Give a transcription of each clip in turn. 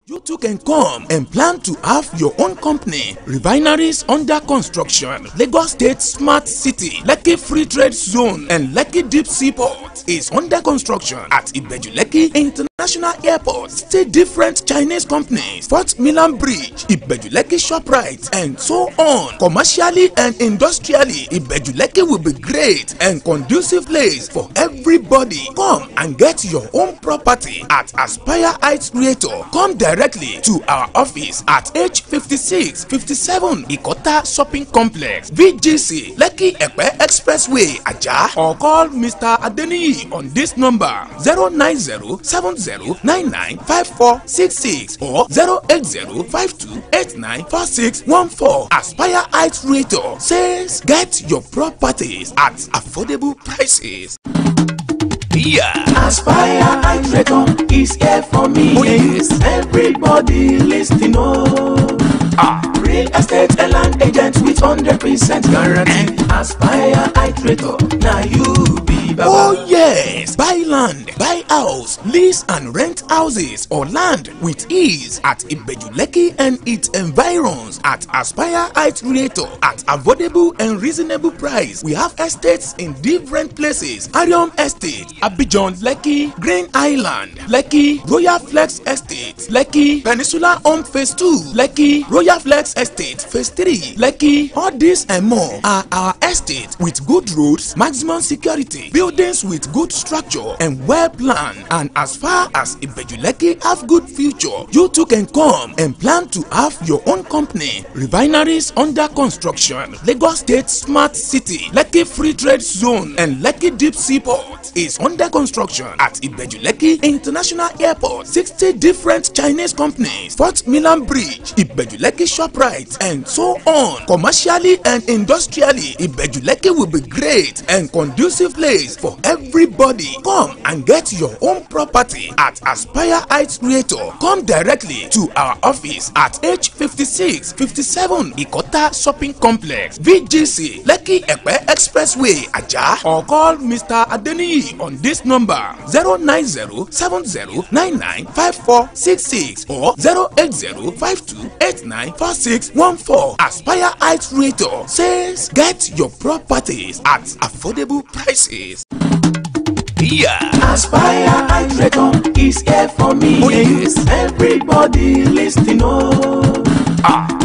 You too can come and plan to have your own company. Refineries under construction. Lagos State Smart City, Lekki Free Trade Zone and Lekki Deep Seaport is under construction at Ibeju-Lekki International Airport. Still different Chinese companies, Fort Milan Bridge, Ibeju-Lekki ShopRite and so on. Commercially and industrially, Ibeju-Lekki will be great and conducive place for everybody. Come and get your own property at Aspire Heights Creator. Come directly to our office at H5657 Ikota Shopping Complex, VGC, Lekki Epe Expressway, Ajah, or call Mr. Adeniyi on this number 09070995466 or 08052894614. Aspire Heights Realtor says get your properties at affordable prices. Yeah. Aspire Heights Realtor is here for me. Oh, yes. Everybody listening, oh. Real estate and land agents with 100% guarantee. Aspire Heights Realtor, now you be baba. Oh yes, buy land, buy house, lease and rent houses or land with ease at Ibeju-Lekki and its environs at Aspire Heights Realtor at affordable and reasonable price. We have estates in different places: Arium Estate, Abidjan, Lekki, Green Island, Lekki, Royal Flex Estate, Lekki, Peninsula Home Phase 2, Lekki, Royal Flex Estate Phase 3, Lekki. All this and more are our estates with good roads, maximum security, buildings with good structure and well planned. And as far as Ibeju-Lekki have good future, you too can come and plan to have your own company. Refineries under construction. Lagos State Smart City, Lekki Free Trade Zone and Lekki Deep Seaport is under construction at Ibeju-Lekki International Airport. 60 different Chinese companies, Fort Milan Bridge, Ibeju-Lekki ShopRite and so on. Commercially and industrially, Ibeju-Lekki will be great and conducive place for everybody. Come and get your own property at Aspire Heights Creator. Come directly to our office at H5657 Ikota Shopping Complex, VGC, Lekki Epe Expressway, Ajah, or call Mr. Adeniyi on this number 09070995466 or 08052894614. Aspire Heights Realtor says get your properties at affordable prices. Yeah. Aspire Heights Realtor is here for me. Oh, yes. Everybody listening, oh.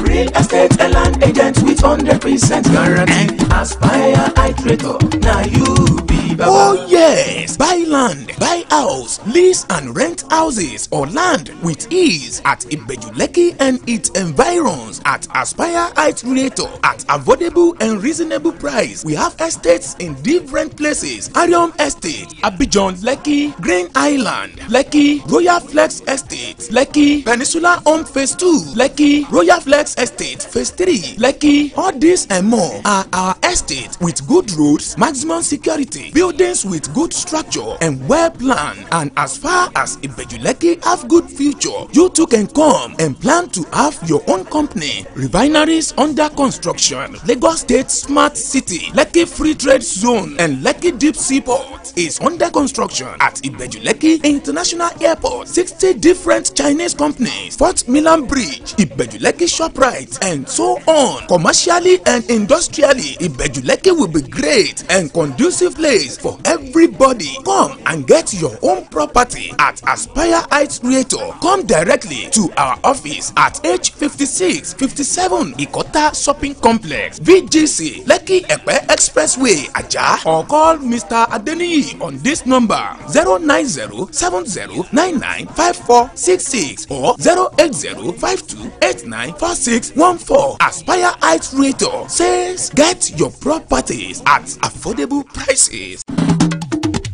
Real estate and land agents with 100% guarantee. Aspire Heights Realtor, now you be baba. Oh yes, buy land, buy house, lease and rent houses or land with ease at Ibeju-Lekki and its environs at Aspire Heights Realtor at affordable and reasonable price. We have estates in different places: Arium Estate, Abidjan, Lekki, Green Island, Lekki, Royal Flex Estate, Lekki, Peninsula Home Phase 2, Lekki, Royal Flex Estate Phase 3, Lekki. All this and more are our estates with good roads, maximum security, buildings with good structure and well planned. And as far as Ibeju-Lekki have good future, you too can come and plan to have your own company. Refineries under construction. Lagos State Smart City, Lekki Free Trade Zone and Lekki Deep Seaport is under construction at Ibeju-Lekki International Airport. 60 different Chinese companies, Fort Milan Bridge, Ibeju-Lekki ShopRite and so on. Commercially and industrially, Ibeju-Lekki will be great and conducive place for everybody. Come and get your own property at Aspire Heights Creator. Come directly to our office at H5657 Ikota Shopping Complex, VGC, Lekki Epe Expressway, Ajah, or call Mr. Adeniyi on this number 09070995466 or 08052894614. Aspire Heights Realtor says get your properties at affordable prices.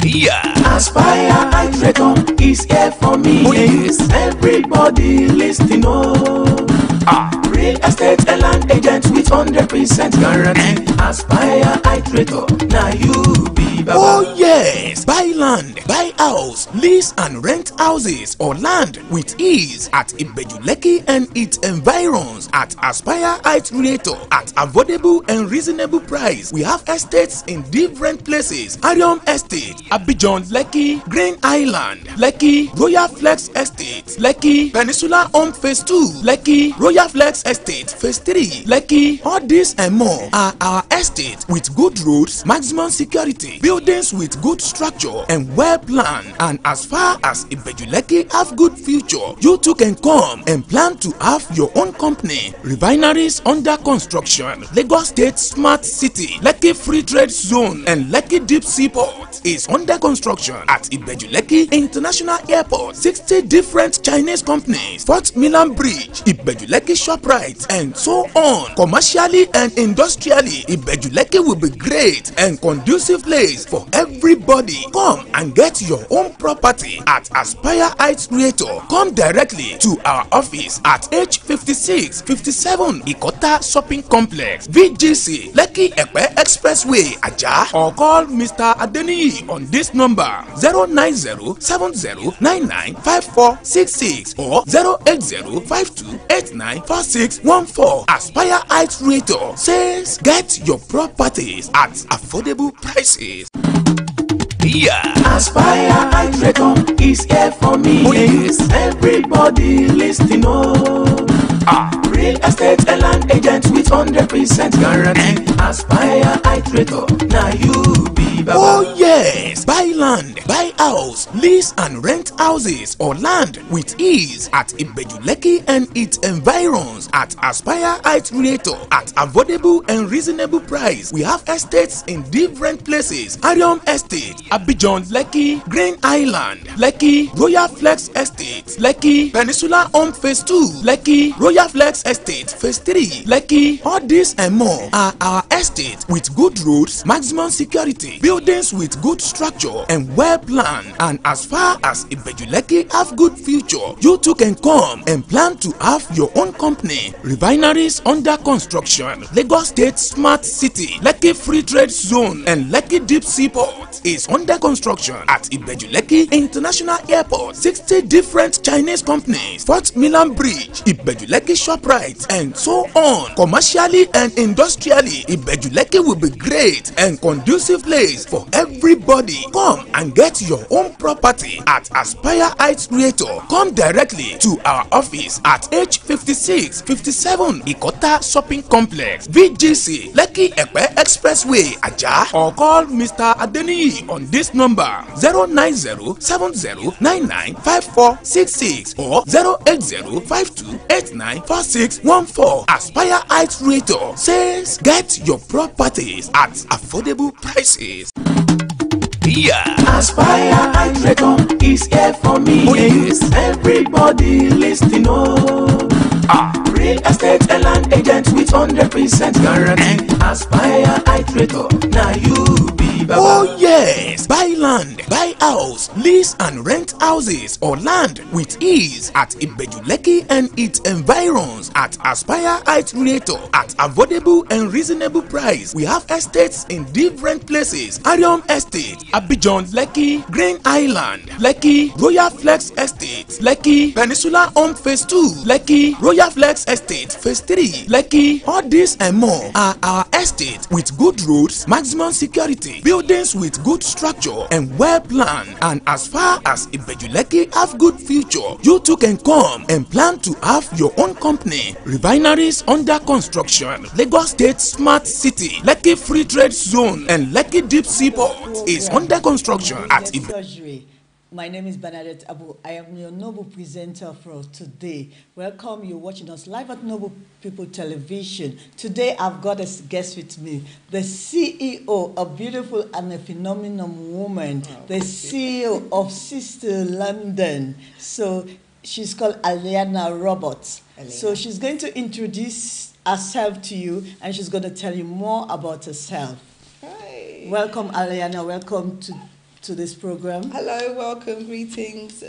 Yeah. Aspire Heights Realtor is here for me. Oh, yes. Everybody listening, oh. Real estate and land agents with 100% guarantee. Aspire Heights Realtor, now you be baba. Oh yes, buy land, buy house, lease and rent houses or land with ease at Ibejuleki and its environs at Aspire Heights Realtor at affordable and reasonable price. We have estates in different places: Arium Estate, Abidjan, Lekki, Green Island, Lekki, Royal Flex Estate, Lekki, Peninsula Home Phase 2, Lekki, Royal Flex Estate Phase 3, Lekki. All these and more are our estates with good roads, maximum security, buildings with good structure and well planned. And as far as Ibejuleki have good future, you too can come and plan to have your own company. Refineries under construction, Lagos State Smart City, Lekki Free Trade Zone and Lekki Deep Seaport is under construction at Ibejuleki International Airport. 60 different Chinese companies, Fort Milan Bridge, Ibejuleki ShopRite and so on. Commercially and industrially, Ibejuleki will be great and conducive place for everybody. Come and get your own property at Aspire Heights Realtor. Come directly to our office at H56 57 Ikota Shopping Complex, VGC, Lekki Epe Expressway, Ajah, or call Mr. Adeniyi on this number 09070995466 or 08052894614. Aspire Heights Realtor says get your properties at affordable prices. Yeah. Aspire Heights Realtor is here for me. Oh, yes. Everybody listening, oh. Real estate and land agents with 100% guarantee. Aspire Heights Realtor, now you be baba. Oh yes, buy land, buy house, lease and rent houses or land with ease at Ibejuleki and its environs at Aspire Heights Realtor at affordable and reasonable price. We have estates in different places: Arium Estate, Abidjan, Lekki, Green Island, Lekki, Royal Flex Estate, Lekki, Peninsula Home Phase 2, Lekki, Royal Flex Estate Phase 3, Lekki. All these and more are our estates with good roads, maximum security, buildings with good structure and well planned. And as far as Ibejuleki have good future, you too can come and plan to have your own company. Refineries under construction, Lagos State Smart City, Lekki Free Trade Zone and Lekki Deep Seaport is under construction at Ibejuleki International Airport. 60 different Chinese companies, Fort Milan Bridge, Ibejuleki ShopRite and so on. Commercially and industrially, Ibejuleki will be great and conducive place for everybody. Come and get your own property at Aspire Heights Realtor. Come directly to our office at H56 57 Ikota Shopping Complex, VGC, Lekki Epe Expressway, Ajah, or call Mr. Adeniyi on this number 09070995466 or 08052894614. Aspire Heights Realtor says get your properties at affordable prices. Yeah. Aspire Heights Realtor is here for me. Oh, yes. Everybody listening, oh. Real estate and land agents with 100% guarantee. Aspire Heights Realtor, now you be baba. Oh yes, buy land, buy house, lease and rent houses or land with ease at Ibejuleki and its environs at Aspire Heights Realtor at affordable and reasonable price. We have estates in different places: Arium Estate, Abidjan, Lekki, Green Island, Lekki, Royal Flex Estate, Lekki, Peninsula Home Phase 2, Lekki, Royal Flex Estate Phase 3, Lekki. All these and more are our estates with good roads, maximum security, buildings with good structure and well planned. And as far as Ibejuleki have good future, you too can come and plan to have your own company. Refineries under construction, Lagos State Smart City, Lekki Free Trade Zone and Lekki Deep Seaport is under construction at Ibejuleki. My name is Bernadette Abu. I am your Noble presenter for today. Welcome, you're watching us live at Noble People Television. Today I've got a guest with me, the CEO, a beautiful and a phenomenal woman, the CEO of Sista London. So she's called Alinah Roberts. So she's going to introduce herself to you and she's going to tell you more about herself. Hi. Welcome, Alinah. Welcome to this program. Hello, welcome, greetings,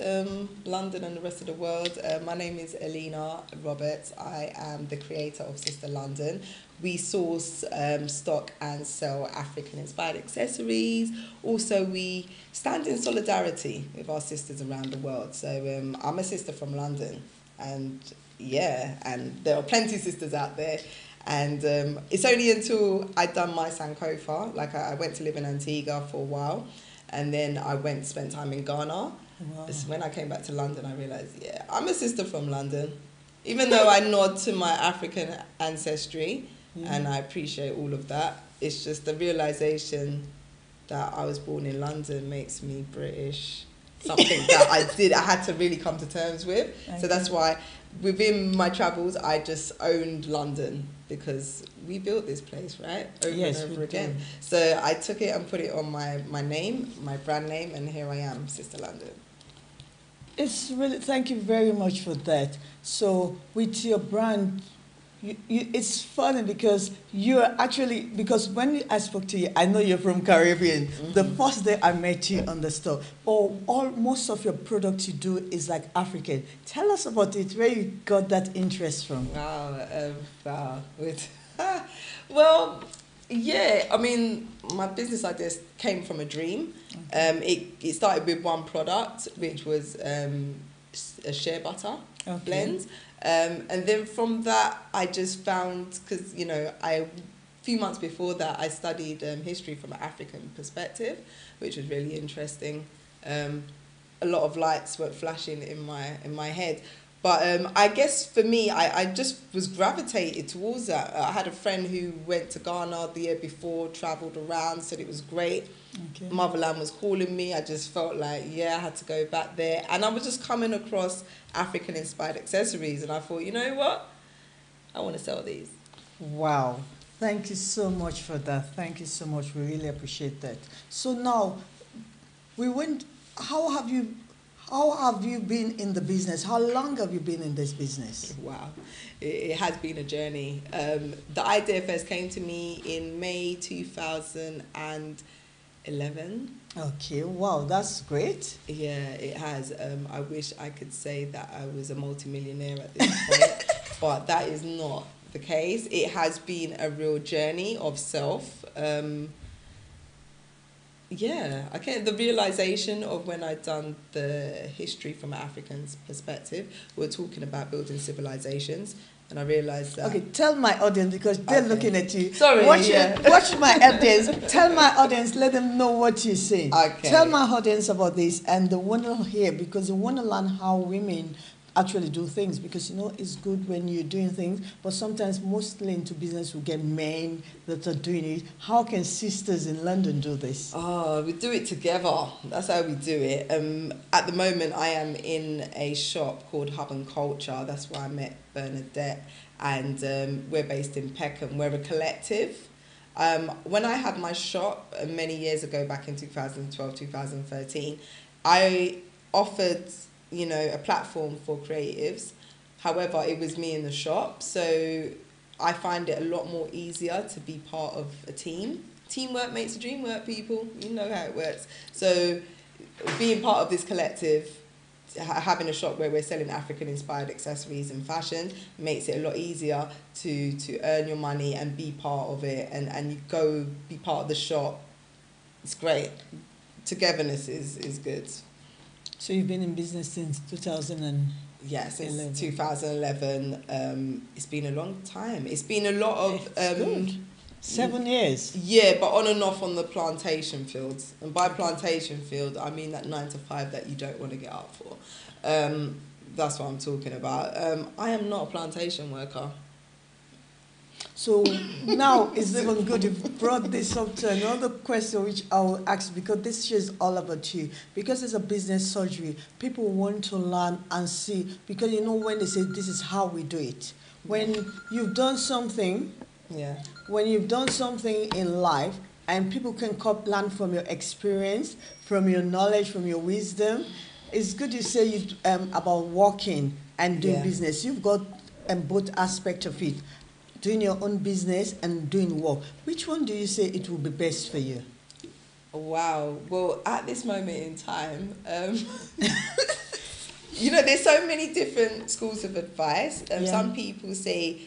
London and the rest of the world. My name is Alinah Roberts. I am the creator of Sista London. we source, stock and sell African-inspired accessories. Also, we stand in solidarity with our sisters around the world. So I'm a sister from London, and and there are plenty of sisters out there. And it's only until I'd done my Sankofa, like I went to live in Antigua for a while, and then I went to spend time in Ghana. Wow. It's when I came back to London, I realised, I'm a sister from London. Even though I nod to my African ancestry, and I appreciate all of that, it's just the realisation that I was born in London makes me British. Something that I had to really come to terms with. Okay. So that's why within my travels, I just owned London, because we built this place, right? Over and over again. Do. So I took it and put it on my name, my brand name, and here I am, Sister London. It's really, thank you very much for that. So with your brand, it's funny because you're actually, because when I spoke to you, I know you're from Caribbean. Mm-hmm. The first day I met you on the store, most of your products you do is like African. Tell us about it, where you got that interest from. Wow. Well, yeah, I mean, my business idea came from a dream. Okay. It started with one product, which was a shea butter blend. And then from that, I just found, because, a few months before that, I studied history from an African perspective, which was really interesting. A lot of lights were flashing in my head. But I guess for me, I just was gravitated towards that. I had a friend who went to Ghana the year before, travelled around, said it was great. Okay. Motherland was calling me. I just felt like, I had to go back there. And I was just coming across African-inspired accessories. And I thought, you know what? I want to sell these. Wow. Thank you so much for that. Thank you so much. We really appreciate that. So now, how have you been in the business? How long have you been in this business? Wow, it has been a journey. The idea first came to me in May 2011. Okay, wow, that's great. Yeah, it has. I wish I could say that I was a multimillionaire at this point, but that is not the case. It has been a real journey of self. The realisation of when I'd done the history from an African perspective, we were talking about building civilizations, and I realised that... Okay, tell my audience, because they're looking at you. Sorry, watch my audience. Tell my audience, let them know what you're saying. Okay. Tell my audience about this, and they want to hear, because they want to learn how women actually do things, because it's good when you're doing things, but sometimes mostly into business we get men that are doing it. How can sisters in London do this? We do it together. That's how we do it. At the moment I am in a shop called Hub and Culture. That's where I met Bernadette, and we're based in Peckham. We're a collective. When I had my shop many years ago, back in 2012, 2013, I offered a platform for creatives. However, it was me in the shop, so I find it a lot more easier to be part of a team. Teamwork makes the dream work, people. You know how it works. So being part of this collective, having a shop where we're selling African-inspired accessories and fashion, makes it a lot easier to earn your money and be part of it, and you go be part of the shop. It's great. Togetherness is good. So you've been in business since 2011? Yeah, since 2011. It's been a long time. It's been a lot of... 7 years? Yeah, but on and off on the plantation fields. And by plantation field, I mean that 9 to 5 that you don't want to get up for. That's what I'm talking about. I am not a plantation worker. So now it's even good you've brought this up to another question which I will ask, because this show is all about you. Because it's a business surgery, people want to learn and see, because when they say this is how we do it. When you've done something, when you've done something in life, and people can learn from your experience, from your knowledge, from your wisdom, it's good you say about working and doing business. You've got both aspects of it. Doing your own business and doing work. Which one do you say it will be best for you? Wow. Well, at this moment in time, there's so many different schools of advice. Some people say,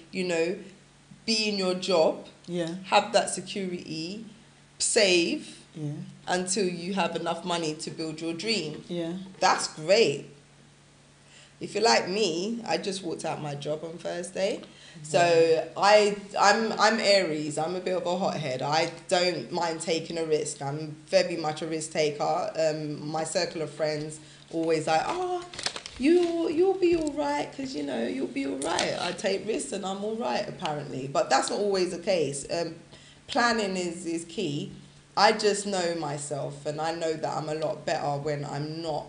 be in your job, have that security, save until you have enough money to build your dream. That's great. If you're like me, I just walked out my job on Thursday. So I'm Aries. I'm a bit of a hothead. I don't mind taking a risk. I'm very much a risk taker. My circle of friends always like, you'll be all right, because you'll be all right. I take risks and I'm all right, apparently. But that's not always the case. Planning is key. I just know myself, and I know that I'm a lot better when I'm not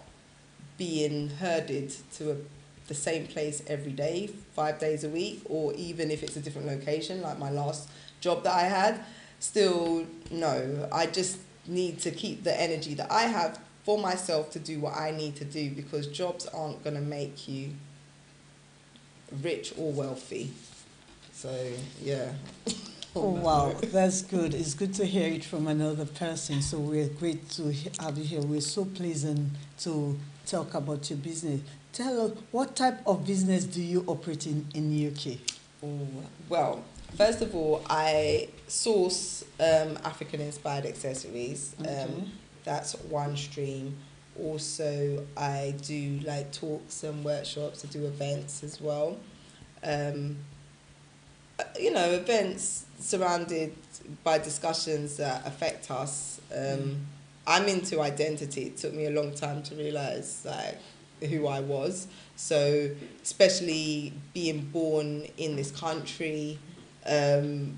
being herded to the same place every day, 5 days a week, or even if it's a different location, like my last job that I had. Still, no, I just need to keep the energy that I have for myself to do what I need to do, because jobs aren't going to make you rich or wealthy. So, yeah. Oh, wow, that's good. It's good to hear it from another person. So we're great to have you here. We're so pleasant to talk about your business. Tell us, what type of business do you operate in UK? Oh, well, first of all, I source African-inspired accessories. That's one stream. Also, I do like talks and workshops. I do events as well. Events surrounded by discussions that affect us. I'm into identity. It took me a long time to realise who I was. So, especially being born in this country, you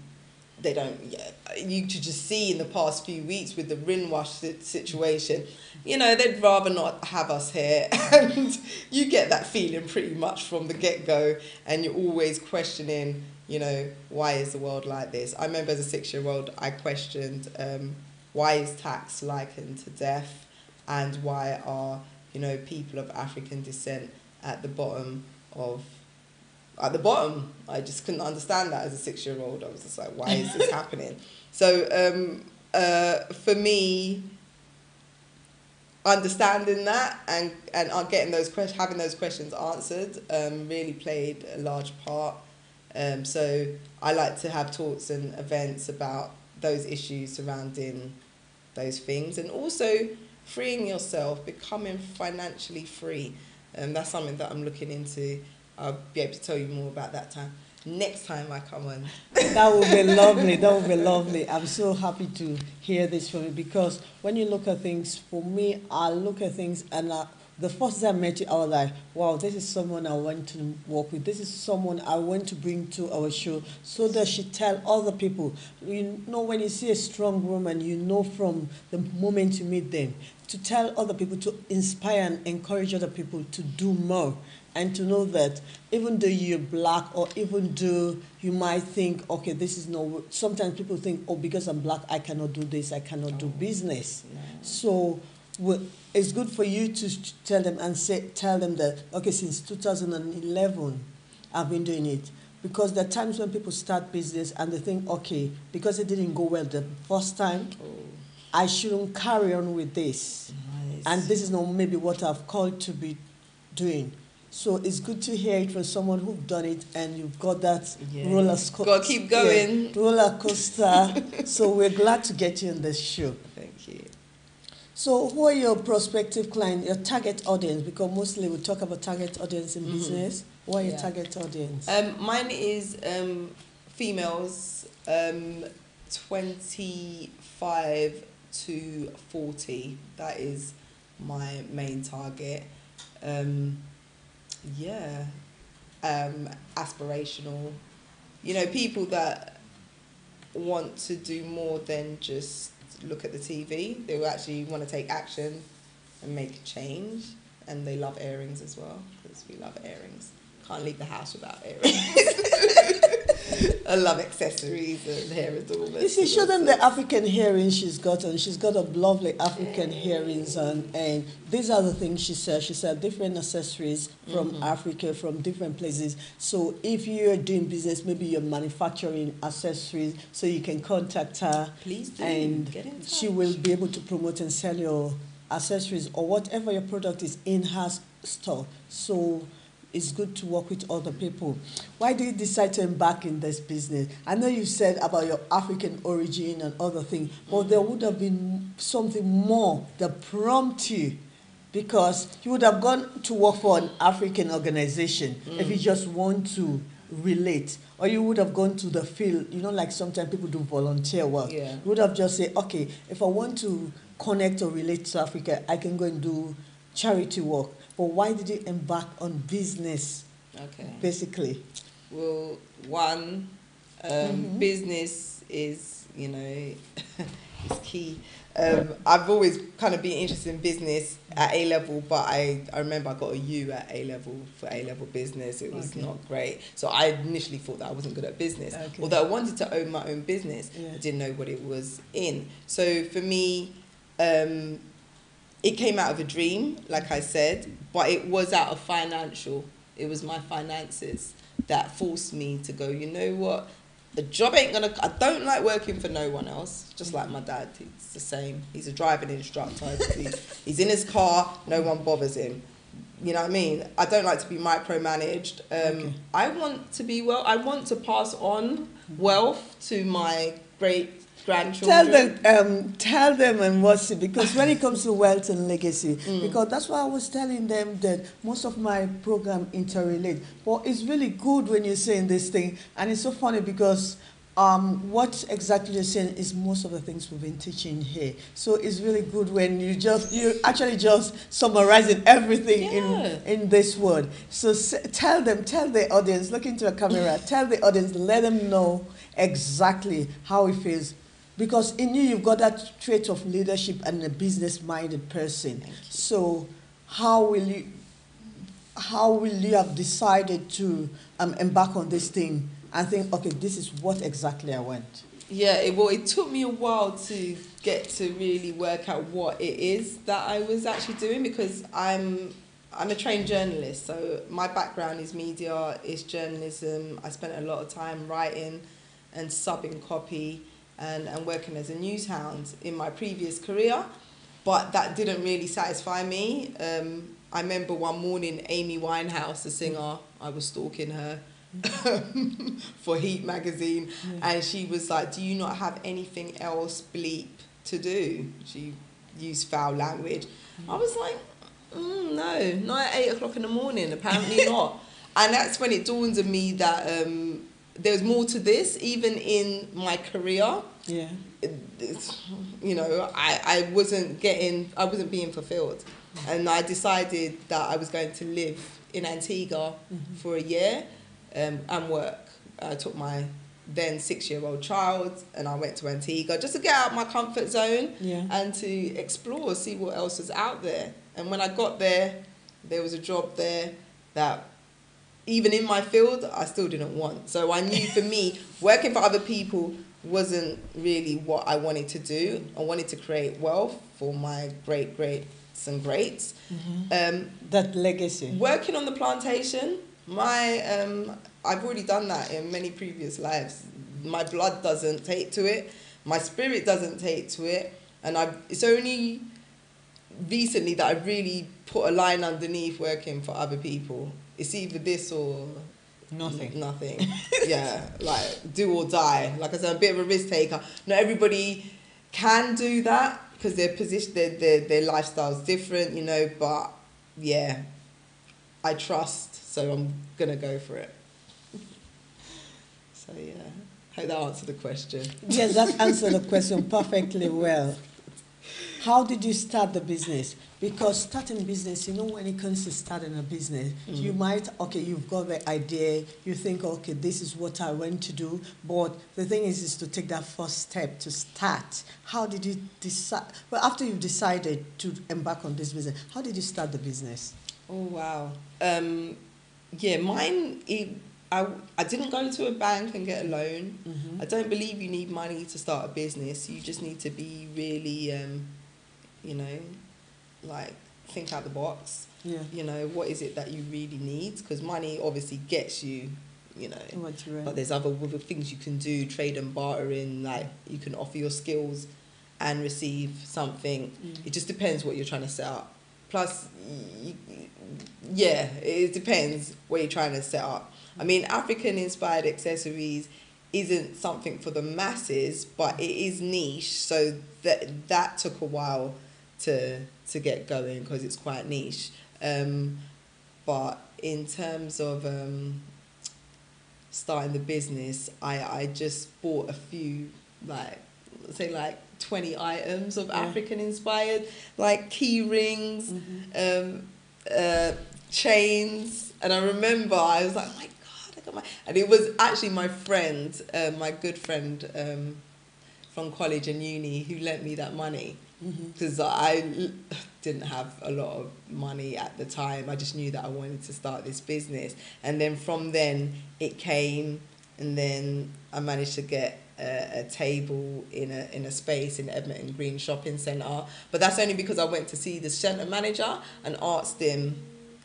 could just see in the past few weeks with the Rinwash situation, they'd rather not have us here. And you get that feeling pretty much from the get-go, and you're always questioning, why is the world like this? I remember as a 6-year-old, I questioned, why is tax likened to death, and why are, people of African descent at the bottom? I just couldn't understand that as a 6-year-old. I was just like, why is this happening? So for me, understanding that and getting having those questions answered really played a large part. So I like to have talks and events about those issues surrounding those things, and also freeing yourself, becoming financially free. That's something that I'm looking into. I'll be able to tell you more about that next time I come on. That would be lovely. That would be lovely. I'm so happy to hear this from you, because when you look at things, for me, I look at things and the first time I met you, I was like, wow, this is someone I want to work with. This is someone I want to bring to our show so that she tell other people. When you see a strong woman, from the moment you meet them, to tell other people, to inspire and encourage other people to do more. And to know that even though you're black, or even though you might think, okay, this is no, sometimes people think, oh, because I'm black, I cannot do this, I cannot do business. No. So it's good for you to tell them that, okay, since 2011, I've been doing it. Because there are times when people start business and they think, okay, because it didn't go well the first time, I shouldn't carry on with this. Nice. And this is not maybe what I've called to be doing. So it's good to hear it from someone who's done it, and you've got that roller coaster. Got to keep going. Roller coaster. So we're glad to get you on this show. Thank you. So who are your prospective clients, your target audience? Because mostly we talk about target audience in business. Who are your target audience? Mine is females, 25 to 40. That is my main target. Aspirational, people that want to do more than just look at the TV. They will actually want to take action and make a change, and they love earrings as well, because we love earrings. Can't leave the house without earrings. I love accessories and hair adornments. You see, show them the African earrings she's got on. She's got a lovely African earrings on, and these are the things she said. She said different accessories from Africa, from different places. So if you're doing business, maybe you're manufacturing accessories, so you can contact her. Please do. And get in touch. She will be able to promote and sell your accessories or whatever your product is in her store. So it's good to work with other people. Why did you decide to embark in this business? I know you said about your African origin and other things, but there would have been something more that prompted you, because you would have gone to work for an African organization if you just want to relate, or you would have gone to the field, like sometimes people do volunteer work. Yeah. You would have just said, okay, if I want to connect or relate to Africa, I can go and do charity work. But why did you embark on business, basically? Well, one, business is, it's key. I've always kind of been interested in business at A-level, but I remember I got a U at A-level for A-level business. It was not great. So I initially thought that I wasn't good at business. Although I wanted to own my own business, I didn't know what it was in. So for me, it came out of a dream, like I said, but it was out of financial. It was my finances that forced me to go, you know what? The job ain't gonna, I don't like working for no one else, just like my dad, he's the same. He's a driving instructor, he's in his car, no one bothers him. You know what I mean? I don't like to be micromanaged. I want to be I want to pass on wealth to my great-grandchildren. Tell them and what's it, because when it comes to wealth and legacy, because that's why I was telling them that most of my program interrelate. But it's really good when you're saying this thing, and it's so funny because what exactly you're saying is most of the things we've been teaching here. So it's really good when you actually just summarizing everything in this word. So tell the audience, look into a camera, tell the audience, let them know exactly how it feels. Because in you, you've got that trait of leadership and a business-minded person. So how will you have decided to embark on this thing and think, okay, this is what exactly I want? Yeah, it took me a while to get to really work out what it is that I was actually doing, because I'm a trained journalist. So my background is media, is journalism. I spent a lot of time writing and subbing copy and working as a news hound in my previous career, but that didn't really satisfy me. I remember one morning, Amy Winehouse, the singer, I was stalking her for Heat magazine, and she was like, do you not have anything else bleep to do? She used foul language. I was like, no, not at 8 o'clock in the morning, apparently not. And that's when it dawned on me that there's more to this, even in my career. Yeah. I wasn't being fulfilled. And I decided that I was going to live in Antigua for a year and work. I took my then 6-year-old child and I went to Antigua just to get out of my comfort zone and to explore, see what else is out there. And when I got there, there was a job there that even in my field, I still didn't want. So I knew for me, working for other people wasn't really what I wanted to do. I wanted to create wealth for my greats and greats. That legacy. Working on the plantation, I've already done that in many previous lives. My blood doesn't take to it. My spirit doesn't take to it. And it's only recently that I've really put a line underneath working for other people. It's either this or nothing. Yeah, like do or die. Like I said, I'm a bit of a risk taker. Not everybody can do that because their position, their lifestyle's different, but yeah, I trust, so I'm gonna go for it. So yeah, hope that answered the question. Yes, that answered the question perfectly well. How did you start the business? Because starting business, when it comes to starting a business, you might, you've got the idea, you think, okay, this is what I want to do, but the thing is to take that first step to start. How did you decide, well, after you've decided to embark on this business, how did you start the business? Oh, wow. Mine, I didn't go to a bank and get a loan. I don't believe you need money to start a business. You just need to be really, think out the box. Yeah. What is it that you really need? Because money obviously gets you, but there's other things you can do, trade and bartering, like you can offer your skills and receive something. It just depends what you're trying to set up plus, yeah, it depends what you're trying to set up. I mean, African-inspired accessories isn't something for the masses, but it is niche, so that took a while to get going because it's quite niche. But in terms of starting the business, I just bought a few, like, say like 20 items of African inspired, like key rings, chains, and I remember I was like, oh my god, I got my, and it was actually my friend, my good friend from college and uni who lent me that money, because I didn't have a lot of money at the time. I just knew that I wanted to start this business, and then from then it came, and then I managed to get a table in a space in Edmonton Green Shopping Centre. But that's only because I went to see the centre manager and asked him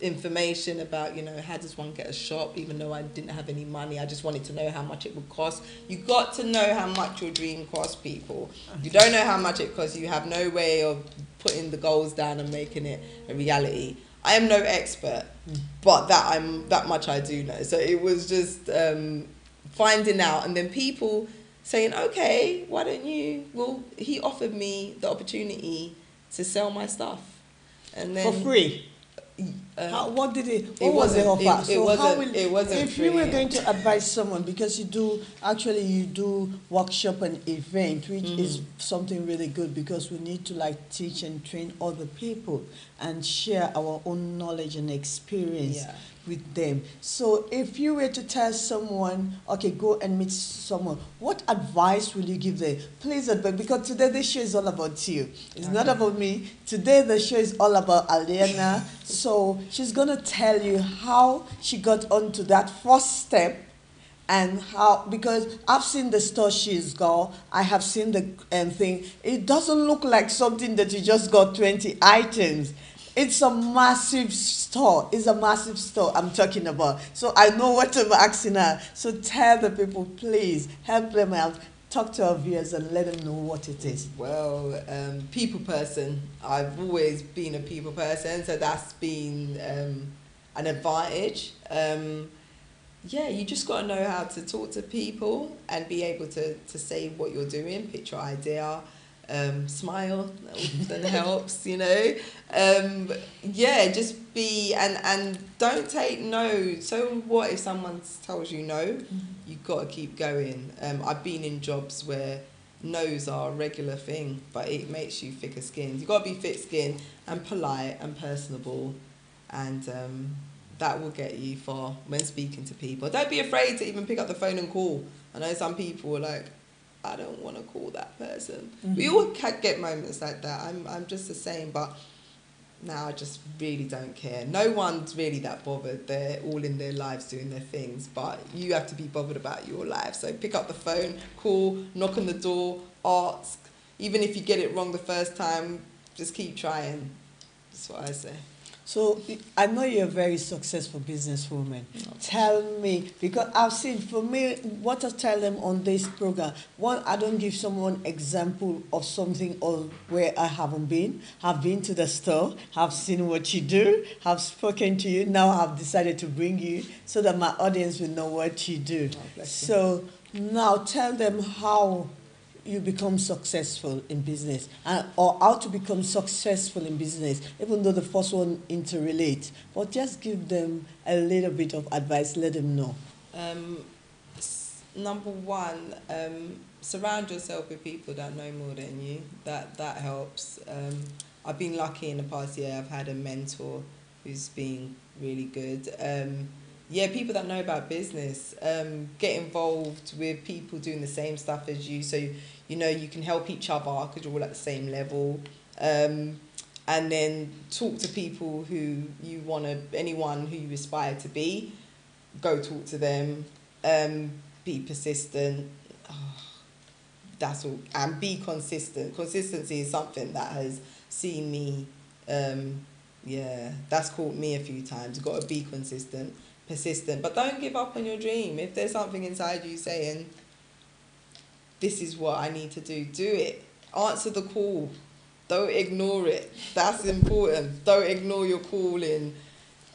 information about, you know, how does one get a shop, even though I didn't have any money. I just wanted to know how much it would cost. You got to know how much your dream costs, people. You don't know how much it costs, you have no way of putting the goals down and making it a reality. I am no expert, but that much I do know. So it was just finding out, and then people saying, okay, why don't you, well, he offered me the opportunity to sell my stuff. And then for free. What did it? What was the offer? It wasn't if free. you were going to advise someone, because you do workshop and event, which is something really good, because we need to like teach and train other people and share our own knowledge and experience with them. So if you were to tell someone, okay, go and meet someone, what advice will you give them? Please advise, because today the show is all about you. It's not about me. Today the show is all about Alinah. So she's going to tell you how she got onto that first step, and how, because I've seen the store she's got, I have seen the thing. It doesn't look like something that you just got 20 items. It's a massive store. It's a massive store I'm talking about. So I know what I'm asking her. So tell the people, please, help them out. Talk to our viewers and let them know what it is. Well, people person. I've always been a people person, so that's been an advantage. Yeah, you just got to know how to talk to people and be able to say what you're doing, pitch your idea, smile, that helps, you know. Yeah, just be, and don't take no. So what if someone tells you no? You've got to keep going. I've been in jobs where no's are a regular thing, but it makes you thicker skinned. You've got to be thick-skinned and polite and personable, and that will get you far when speaking to people. Don't be afraid to even pick up the phone and call. I know some people are like, I don't want to call that person. We all get moments like that. I'm just the same, but now I just really don't care. No one's really that bothered. They're all in their lives doing their things, but you have to be bothered about your life. So pick up the phone, call, knock on the door, ask. Even if you get it wrong the first time, just keep trying. That's what I say. So I know you're a very successful businesswoman. Tell me, because I've seen, for me, what I tell them on this program, one, I don't give someone example of something or where I haven't been. I've been to the store, have seen what you do, have spoken to you, now I've decided to bring you so that my audience will know what you do. So now tell them how you become successful in business, or how to become successful in business, even though the first one interrelate. But just give them a little bit of advice, let them know. Number one, surround yourself with people that know more than you. That helps. I've been lucky in the past year. I've had a mentor who's been really good. People that know about business. Get involved with people doing the same stuff as you, so you know you can help each other because you're all at the same level. And then talk to people who you want to, anyone who you aspire to be. Go talk to them. Be persistent. That's all. And be consistent. Consistency is something that has seen me, that's caught me a few times. You've got to be consistent, persistent. But don't give up on your dream. If there's something inside you saying, this is what I need to do it. Answer the call. Don't ignore it. That's important. Don't ignore your calling.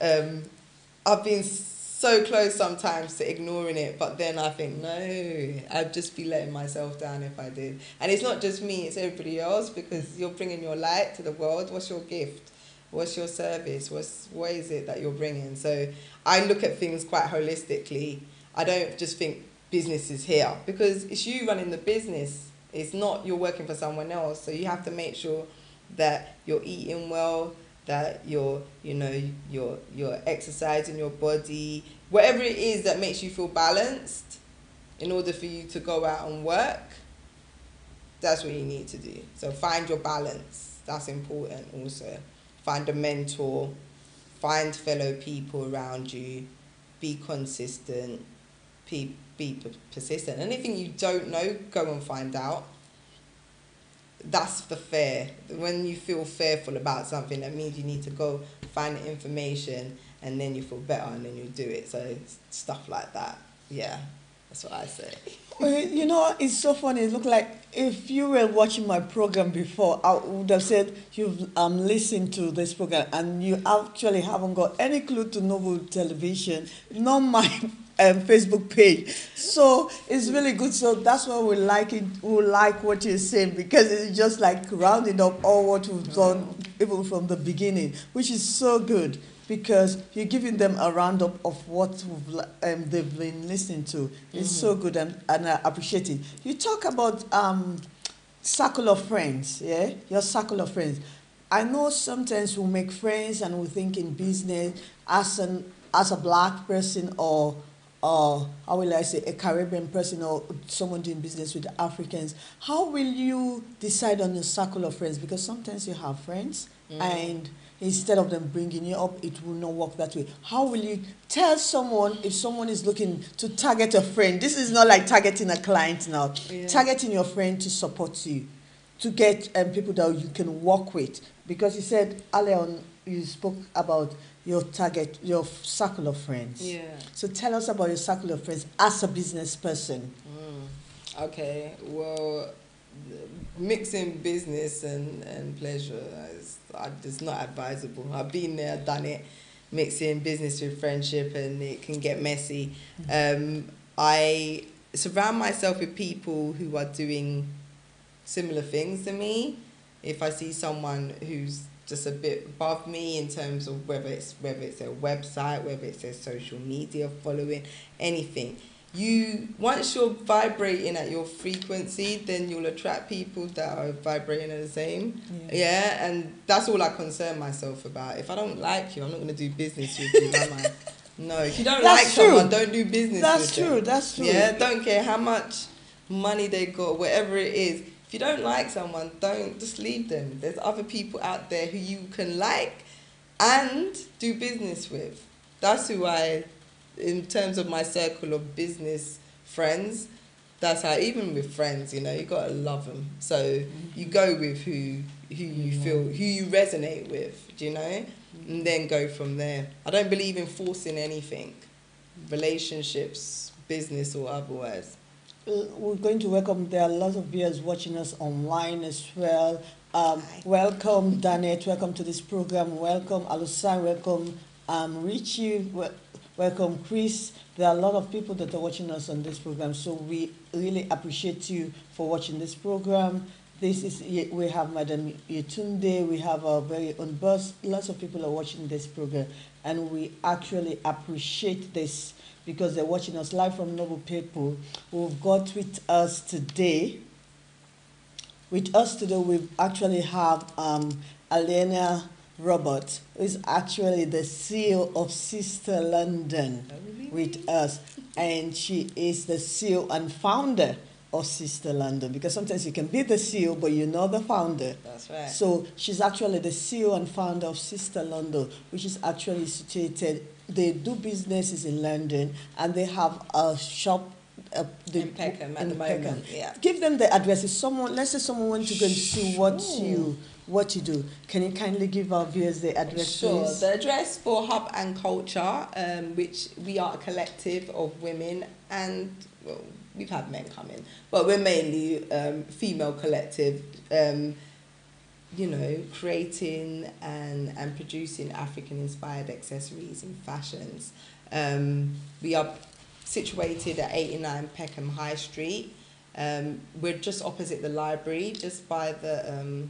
I've been so close sometimes to ignoring it, but then I think, no, I'd just be letting myself down if I did. And it's not just me, it's everybody else, because you're bringing your light to the world. What's your gift? What's your service? What is it that you're bringing? So I look at things quite holistically. I don't just think business is here, because it's you running the business. It's not you're working for someone else. So you have to make sure that you're eating well, that you're exercising your body, whatever it is that makes you feel balanced in order for you to go out and work. That's what you need to do. So find your balance. That's important also. Find a mentor, find fellow people around you, be consistent, be persistent. Anything you don't know, go and find out. That's the fear. When you feel fearful about something, that means you need to go find the information, and then you feel better, and then you do it. So stuff like that. Yeah, that's what I say. You know, it's so funny. It looked like if you were watching my program before, I would have said you've listened to this program and you actually haven't got any clue to Noble Television, not my Facebook page. So it's really good. So that's why we like it. We like what you're saying, because it's just like rounding up all what we've done even from the beginning, which is so good. Because you're giving them a roundup of what they've been listening to. It's so good, and I appreciate it. You talk about circle of friends, yeah? Your circle of friends. I know sometimes we make friends and we think in business as a black person, or how will I say, a Caribbean person, or someone doing business with Africans. How will you decide on your circle of friends? Because sometimes you have friends and instead of them bringing you up, it will not work that way. How will you tell someone if someone is looking to target a friend? This is not like targeting a client now. Yeah. Targeting your friend to support you, to get people that you can work with. Because you said earlier on, you spoke about your target, your circle of friends. Yeah. So tell us about your circle of friends as a business person. Okay, well, mixing business and pleasure is not advisable. I've been there, done it, mixing business with friendship, and it can get messy. I surround myself with people who are doing similar things to me. If I see someone who's just a bit above me in terms of whether it's a website, whether it's a social media following, anything. Once you're vibrating at your frequency, then you'll attract people that are vibrating at the same. Yeah, and that's all I concern myself about. If I don't like you, I'm not going to do business with you, am I? No, if you don't like someone, don't do business with them. That's true. Yeah, don't care how much money they got, whatever it is. If you don't like someone, don't just leave them. There's other people out there who you can like and do business with. That's who in terms of my circle of business friends, that's how, even with friends, you got to love them. So you go with who you feel, who you resonate with, and then go from there. I don't believe in forcing anything, relationships, business or otherwise. We're going to welcome, there are a lot of viewers watching us online as well. Welcome, Danette, welcome to this program. Welcome, Alusan, welcome, Richie, welcome, Chris. There are a lot of people that are watching us on this program, so we really appreciate you for watching this program. We have Madam Yetunde, we have our very own boss. Lots of people are watching this program, and we actually appreciate this because they're watching us live from Noble People. We've got with us today, we actually have Alinah Robert, who is actually the CEO of Sista London with us, and she is the CEO and founder of Sista London, because sometimes you can be the CEO, but you're not the founder. That's right. So she's actually the CEO and founder of Sista London, which is actually situated, they do businesses in London, and they have a shop in Peckham at the moment. Yeah. Give them the address. Let's say someone wants to go and see what you do. Can you kindly give our viewers the address, Sure. please? The address for Hub and Culture, which we are a collective of women, and we've had men come in, but we're mainly female collective. you know, creating and producing African-inspired accessories and fashions. We are situated at 89 Peckham High Street. We're just opposite the library, just by the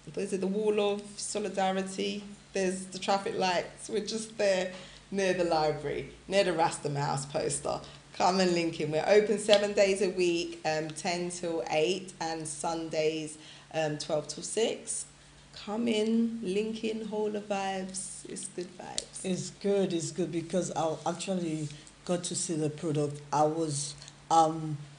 the Wall of Solidarity. There's the traffic lights. We're just there near the library, near the Rasta Mouse poster. Come and link in. We're open 7 days a week, 10 till 8, and Sundays 12 till 6. Come in, link in, whole of vibes. It's good vibes. It's good because I actually got to see the product. I was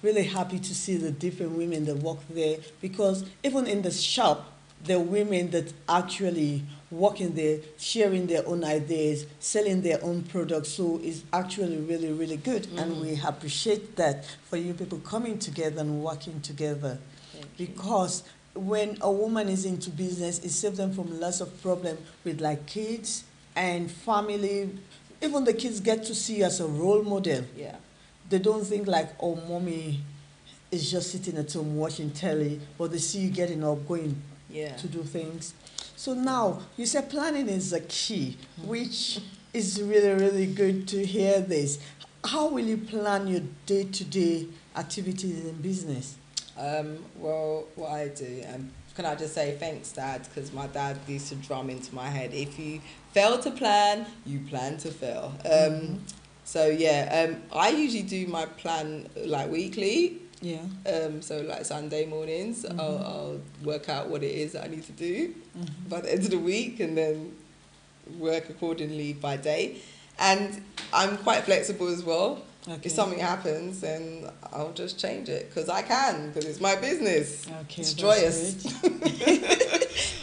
really happy to see the different women that work there, because even in the shop, the women that actually work in there, sharing their own ideas, selling their own products. So it's actually really, really good. And we appreciate that for you people coming together and working together. Because when a woman is into business, it saves them from lots of problems with like kids and family. Even the kids get to see you as a role model. Yeah. They don't think like, oh, mommy is just sitting at home watching telly, but they see you getting up, going to do things. So now, you said planning is a key, which is really, really good to hear this. How will you plan your day-to-day activities in business? Well, what I do, can I just say thanks, Dad, because my dad used to drum into my head, if you fail to plan, you plan to fail. So yeah, I usually do my plan like weekly. Yeah. So like Sunday mornings, I'll work out what it is that I need to do by the end of the week, and then work accordingly by day. And I'm quite flexible as well. Okay. If something happens, then I'll just change it because I can, because it's my business. Okay, it's joyous.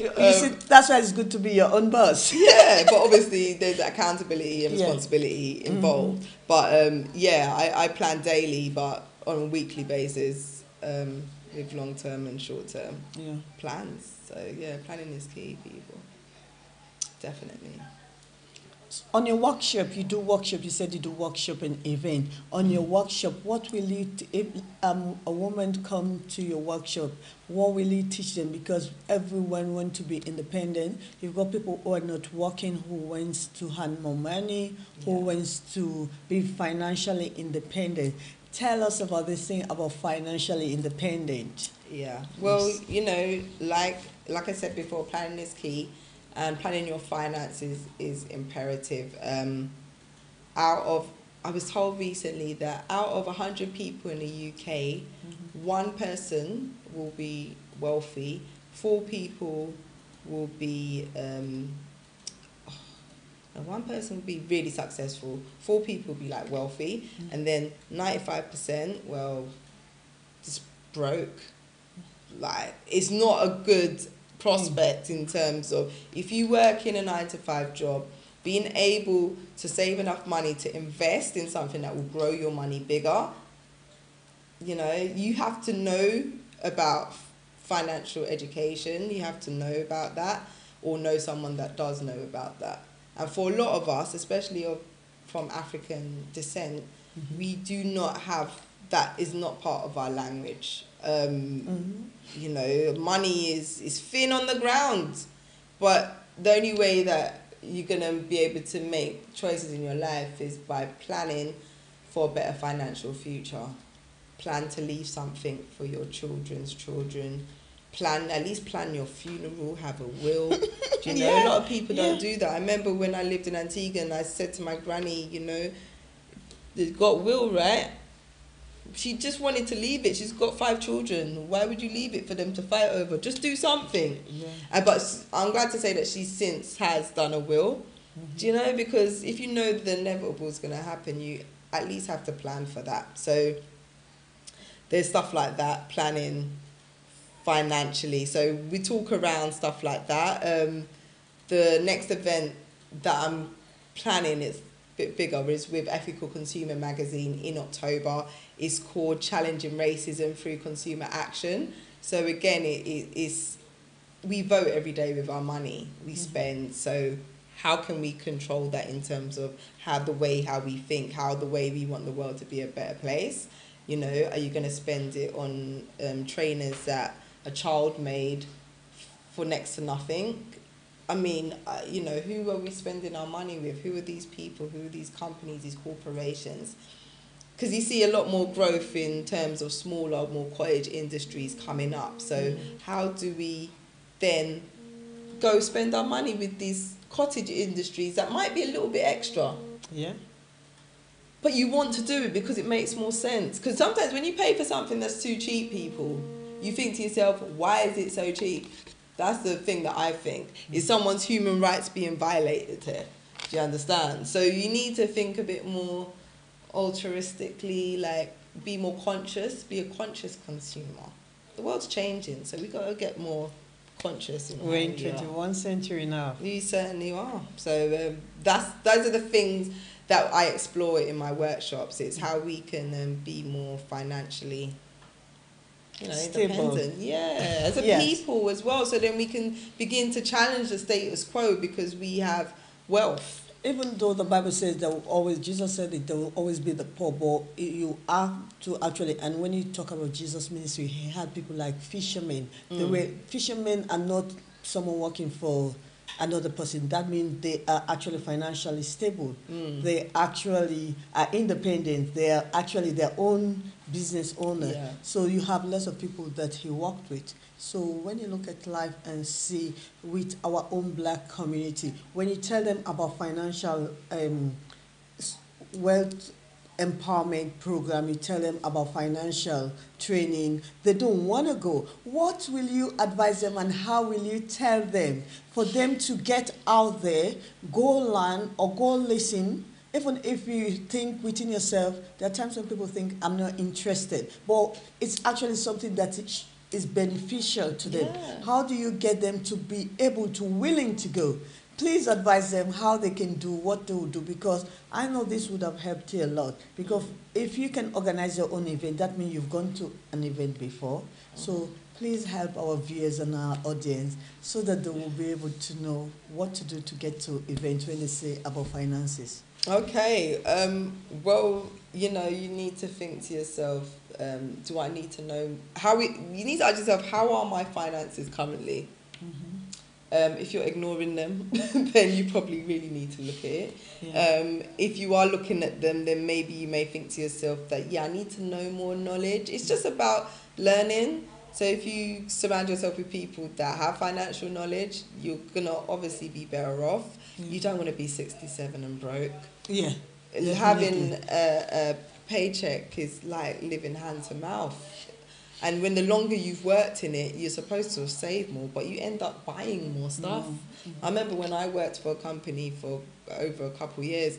You see, that's why it's good to be your own boss. Yeah, but obviously there's accountability and responsibility involved. But yeah, I plan daily, but on a weekly basis, with long-term and short-term plans. So yeah, planning is key, people. Definitely. On your workshop, you do workshop. You said you do workshop and event. On your workshop, what will you, if a woman come to your workshop, what will you teach them? Because everyone wants to be independent. You've got people who are not working, who wants to earn more money, who wants to be financially independent. Tell us about this thing about financially independent. Yeah. Well, you know, like I said before, planning is key. And planning your finances is imperative. I was told recently that out of 100 people in the UK, one person will be wealthy, 4 people will be, one person will be really successful, 4 people will be like wealthy, and then 95%, well, just broke. Like, it's not a good prospect in terms of, if you work in a 9-to-5 job, being able to save enough money to invest in something that will grow your money bigger. You know, you have to know about financial education. You have to know about that, or know someone that does know about that. And for a lot of us, especially from African descent, we do not have that. Is not part of our language. You know, money is thin on the ground, but the only way that you're going to be able to make choices in your life is by planning for a better financial future. Plan to leave something for your children's children. At least plan your funeral, have a will. Do you know, a lot of people don't do that. I remember when I lived in Antigua and I said to my granny, you know, they've got will, right? She just wanted to leave it. She's got 5 children. Why would you leave it for them to fight over? Just do something. Yeah. But I'm glad to say that she since has done a will. Do you know? Because if you know the inevitable is going to happen, you at least have to plan for that. So there's stuff like that, planning financially. So we talk around stuff like that. The next event that I'm planning is a bit bigger, is with Ethical Consumer magazine in October. It's called Challenging Racism Through Consumer Action. So again, we vote every day with our money we spend. So how can we control that in terms of how we think, how the way we want the world to be a better place? You know, are you going to spend it on trainers that a child made for next to nothing. I mean, you know, who are we spending our money with? Who are these people? Who are these companies, these corporations? Because you see a lot more growth in terms of smaller, more cottage industries coming up. So how do we then go spend our money with these cottage industries that might be a little bit extra? Yeah. But you want to do it because it makes more sense. Because sometimes when you pay for something that's too cheap, people, you think to yourself, why is it so cheap? That's the thing that I think. Is someone's human rights being violated here? Do you understand? So you need to think a bit more altruistically, like be more conscious, be a conscious consumer. The world's changing, so we got to get more conscious. We're in 21st century now. You certainly are. So those are the things that I explore in my workshops. It's how we can be more financially, you know, stable, independent. Yeah, as a yes. people as well. So then we can begin to challenge the status quo because we have wealth. Even though the Bible says there will always, Jesus said that there will always be the poor, but you have to actually, and when you talk about Jesus' ministry, he had people like fishermen. Fishermen are not someone working for another person. That means they are actually financially stable. They actually are independent. They are actually their own business owner. Yeah. So you have lots of people that he worked with. So when you look at life and see with our own black community, when you tell them about financial wealth empowerment program, you tell them about financial training, they don't want to go. What will you advise them and how will you tell them for them to get out there, go learn or go listen? Even if you think within yourself, there are times when people think, I'm not interested, but it's actually something that is beneficial to them. Yeah. How do you get them to be able to, willing to go? Please advise them how they can do what they will do, because I know this would have helped you a lot. Because if you can organize your own event, that means you've gone to an event before. So please help our viewers and our audience so that they will be able to know what to do to get to events when they say about finances. Okay, well, you know, you need to think to yourself, do I need to know you need to ask yourself, how are my finances currently? If you're ignoring them, then you probably really need to look at it. Yeah. If you are looking at them, then maybe you may think to yourself that, yeah, I need to know more knowledge. It's just about learning. So if you surround yourself with people that have financial knowledge, you're going to obviously be better off. You don't want to be 67 and broke. Yeah. Having a paycheck is like living hand to mouth. And when the longer you've worked in it, you're supposed to have saved more, but you end up buying more stuff. I remember when I worked for a company for over a couple of years,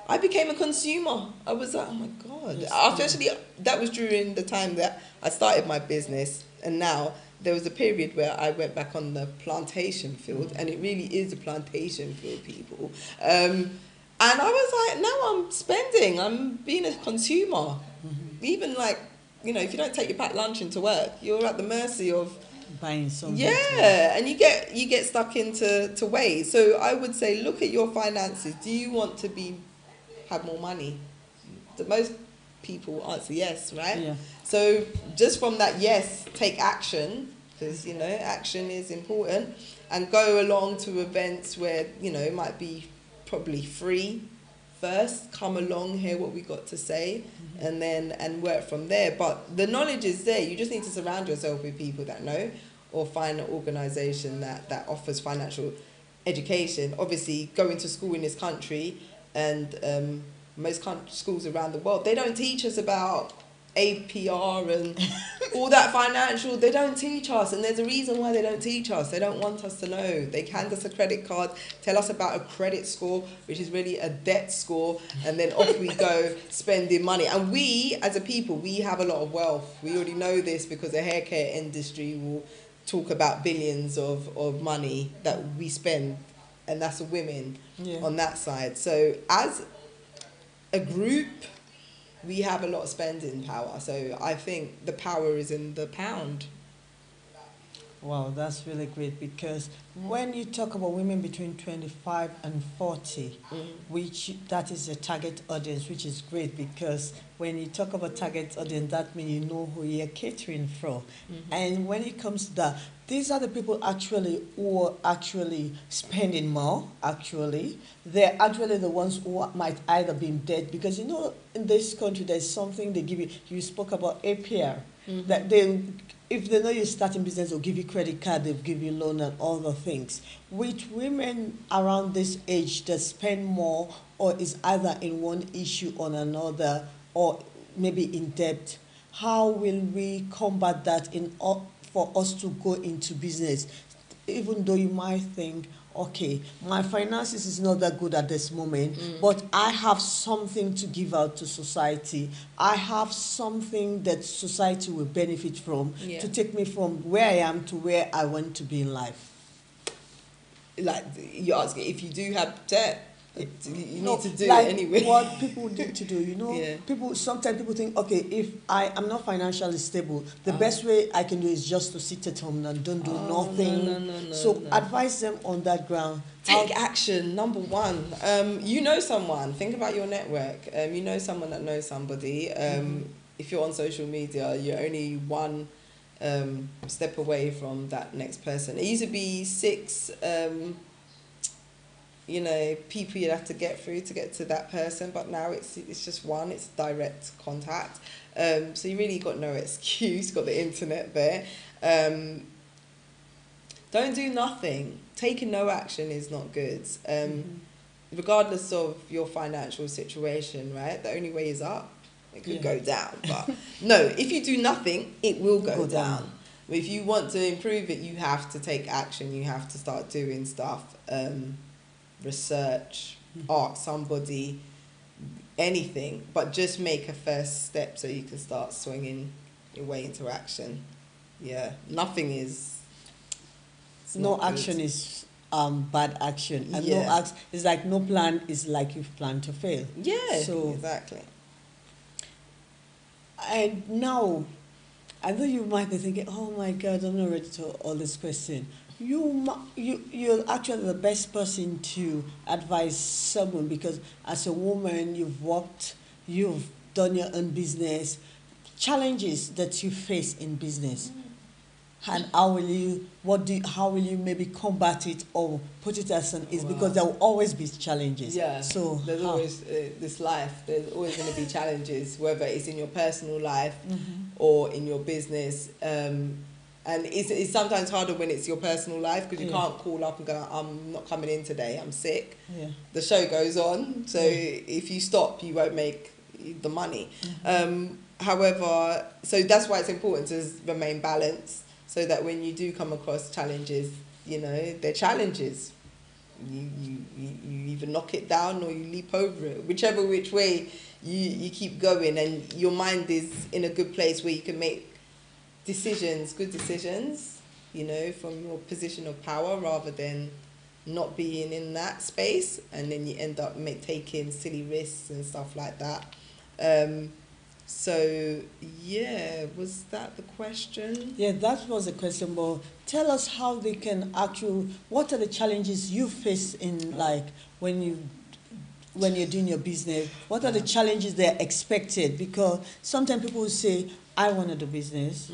I became a consumer. I was like, oh my God. Especially, that was during the time that I started my business. And now there was a period where I went back on the plantation field, and it really is a plantation field, people. And I was like, now I'm spending, I'm being a consumer. Even like, you know, if you don't take your packed lunch into work, you're at the mercy of buying something. Yeah, and you get stuck into ways. So I would say, look at your finances. Do you want to have more money? Most people answer yes, right? Yeah. So just from that yes, take action, because, you know, action is important, and go along to events where, you know, it might be probably free first. Come along, hear what we got to say, and work from there. But the knowledge is there. You just need to surround yourself with people that know, or find an organisation that offers financial education. Obviously, going to school in this country and most schools around the world, they don't teach us about APR and all that financial. They don't teach us, and there's a reason why they don't teach us. They don't want us to know. They hand us a credit card, tell us about a credit score, which is really a debt score, and then off we go spending money. And we, as a people, we have a lot of wealth. We already know this because the hair care industry will talk about billions of money that we spend, and that's the women on that side. So as a group, we have a lot of spending power. So I think the power is in the pound. Wow, that's really great because when you talk about women between 25 and 40, which that is your target audience, which is great because when you talk about target audience, that means you know who you're catering for. And when it comes to that, these are the people actually who are actually spending more, actually. They're actually the ones who might either be in debt because, you know, in this country, there's something they give you. You spoke about APR. That they, if they know you're starting business, they'll give you credit card, they'll give you loan and all the things. With women around this age that spend more or is either in one issue or another or maybe in debt, how will we combat that for us to go into business? Even though you might think, okay, my finances is not that good at this moment, but I have something to give out to society. I have something that society will benefit from to take me from where I am to where I want to be in life. Like you're asking if you do have debt, you need to do like it anyway. What people need to do, you know, Yeah. sometimes people think, okay, if I am not financially stable, the best way I can do is just to sit at home and don't do nothing. No. Advise them on that ground. Take action, number one. You know someone. Think about your network. You know someone that knows somebody. If you're on social media, you're only one step away from that next person. It used to be 6 people you'd have to get through to get to that person, but now it's just one. It's direct contact. So you really got no excuse. Got the internet there. Don't do nothing. Taking no action is not good. Regardless of your financial situation, right? The only way is up. It could go down, but no. If you do nothing, it will go down. If you want to improve it, you have to take action. You have to start doing stuff. Research, ask somebody, anything, but just make a first step so you can start swinging your way into action. Yeah, nothing is. No action is bad action, and no it's like no plan is like you've planned to fail. Yeah, so exactly. And now, I know you might be thinking, "Oh my God, I'm not ready to all this question." You're actually the best person to advise someone because as a woman, you've worked, you've done your own business, challenges that you face in business, and how will you maybe combat it or put it as an is because there will always be challenges. Yeah. So there's always this life. There's always going to be challenges, whether it's in your personal life or in your business. And it's sometimes harder when it's your personal life because you can't call up and go, I'm not coming in today, I'm sick. Yeah. The show goes on. So if you stop, you won't make the money. However, so that's why it's important to remain balanced so that when you do come across challenges, you know, they're challenges. You either knock it down or you leap over it. Whichever which way you keep going and your mind is in a good place where you can make good decisions, you know, from your position of power rather than not being in that space, and then you end up taking silly risks and stuff like that. So yeah, was that the question? Yeah, that was the question. But tell us how they can what are the challenges you face in like when you're doing your business? What are the challenges they're expected? Because sometimes people will say, I want to do business.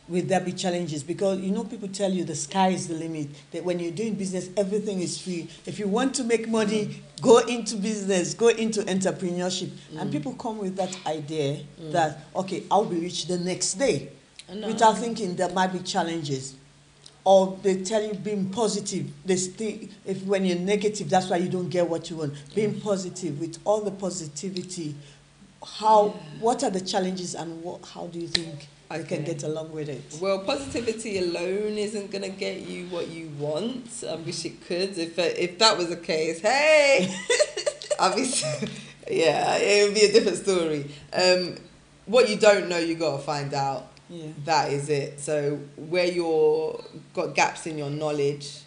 Will there be challenges? Because, you know, people tell you the sky is the limit, that when you're doing business, everything is free. If you want to make money, go into business, go into entrepreneurship. And people come with that idea that, okay, I'll be rich the next day, without thinking there might be challenges. Or they tell you being positive. They think when you're negative, that's why you don't get what you want. Being positive, with all the positivity, what are the challenges and how do you think you can get along with it? Well, positivity alone isn't going to get you what you want. I wish it could. If that was the case, hey, obviously, yeah, it would be a different story. What you don't know, you got to find out. Yeah. That is it. So where you're got gaps in your knowledge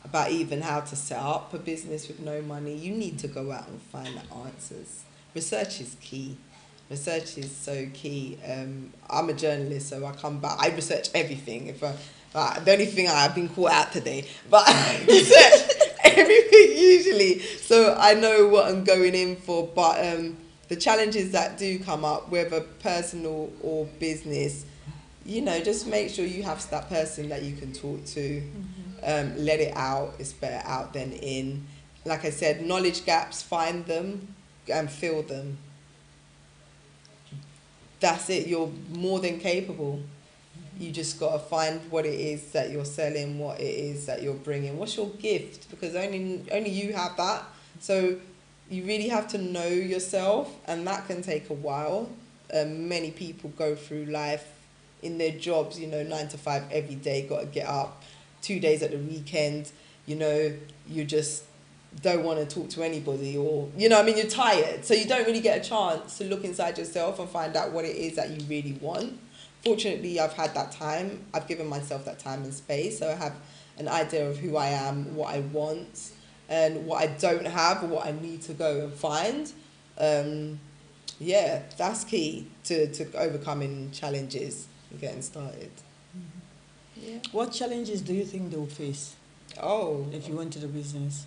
about even how to set up a business with no money, you need to go out and find the answers. Research is key. Research is so key. I'm a journalist, so I come back. I research everything. The only thing I've been caught out today, but everything usually. So I know what I'm going in for. But the challenges that do come up, whether personal or business, just make sure you have that person that you can talk to. Let it out. It's better out than in. Like I said, knowledge gaps, find them and fill them. That's it. You're more than capable. You just got to find what it is that you're selling, what it is that you're bringing. What's your gift? Because only you have that. So you really have to know yourself, and that can take a while. Many people go through life in their jobs, 9 to 5 every day, got to get up 2 days at the weekend. You just don't want to talk to anybody, or you're tired, so you don't really get a chance to look inside yourself and find out what it is that you really want. Fortunately, I've had that time. I've given myself that time and space, so I have an idea of who I am, what I want, and what I don't have, or what I need to go and find. That's key to overcoming challenges and getting started. What challenges do you think they'll face if you went to the business?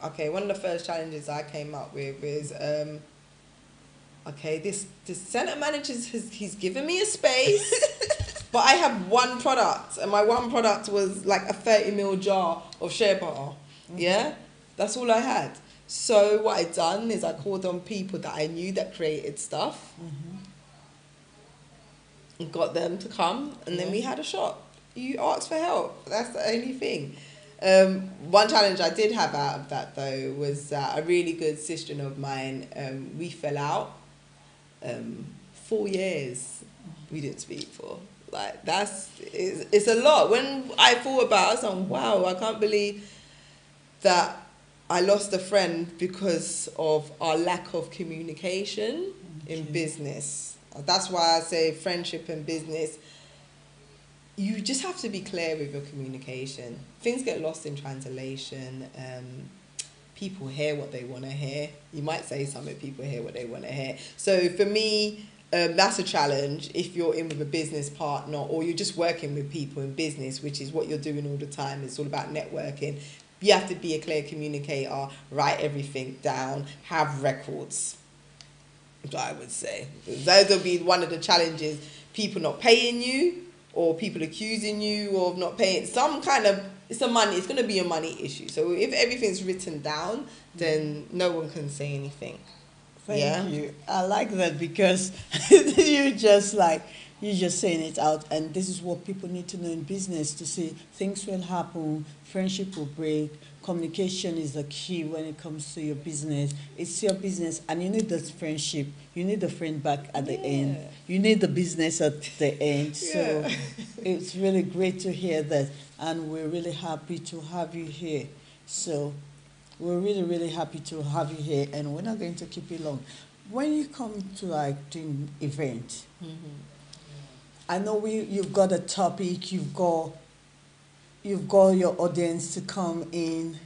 Okay. One of the first challenges I came up with is this center manager he's given me a space, but I have one product, and my one product was like a 30ml jar of shea butter. Yeah, that's all I had. So what I done is I called on people that I knew that created stuff, and got them to come, and then we had a shop. You asked for help. That's the only thing. One challenge I did have out of that though was that a really good sister of mine, we fell out. 4 years we didn't speak for. Like it's a lot. When I thought about it, I was like, wow, I can't believe that I lost a friend because of our lack of communication in business. That's why I say friendship and business, you just have to be clear with your communication. Things get lost in translation. People hear what they want to hear. You might say something, people hear what they want to hear. So for me, that's a challenge if you're in with a business partner, or you're just working with people in business, which is what you're doing all the time. It's all about networking. You have to be a clear communicator, write everything down, have records, I would say. Those will be one of the challenges. People not paying you, or people accusing you of not paying. It's going to be a money issue. So if everything's written down, then no one can say anything. Thank you. I like that, because you're just saying it out, and this is what people need to know in business, to see things will happen, friendship will break, communication is the key when it comes to your business. It's your business, and you need this friendship. You need the friend back at the end. You need the business at the end. So it's really great to hear that, and we're really happy to have you here. So we're really, really happy to have you here, and we're not going to keep you long. When you come to doing event, I know you've got a topic, you've got your audience to come in.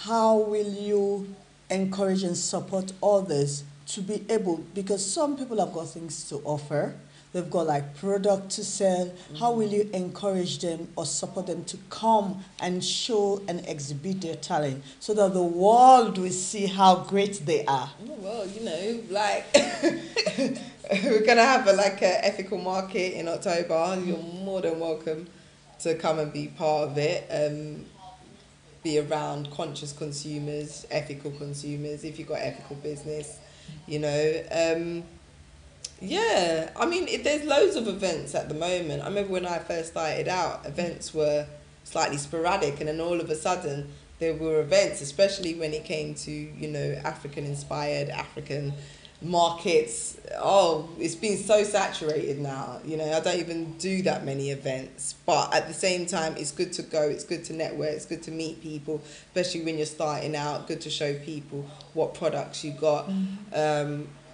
How will you encourage and support others to be able, because some people have got things to offer, they've got product to sell. How will you encourage them or support them to come and show and exhibit their talent, so that the world will see how great they are? Well, we're going to have an ethical market in October. You're more than welcome to come and be part of it. Be around conscious consumers, ethical consumers, if you've got ethical business, there's loads of events at the moment. I remember when I first started out, events were slightly sporadic, and then all of a sudden there were events, especially when it came to, African-inspired, African markets. It's been so saturated now. I don't even do that many events, but at the same time, it's good to go, it's good to network, it's good to meet people, especially when you're starting out. Good to show people what products you got.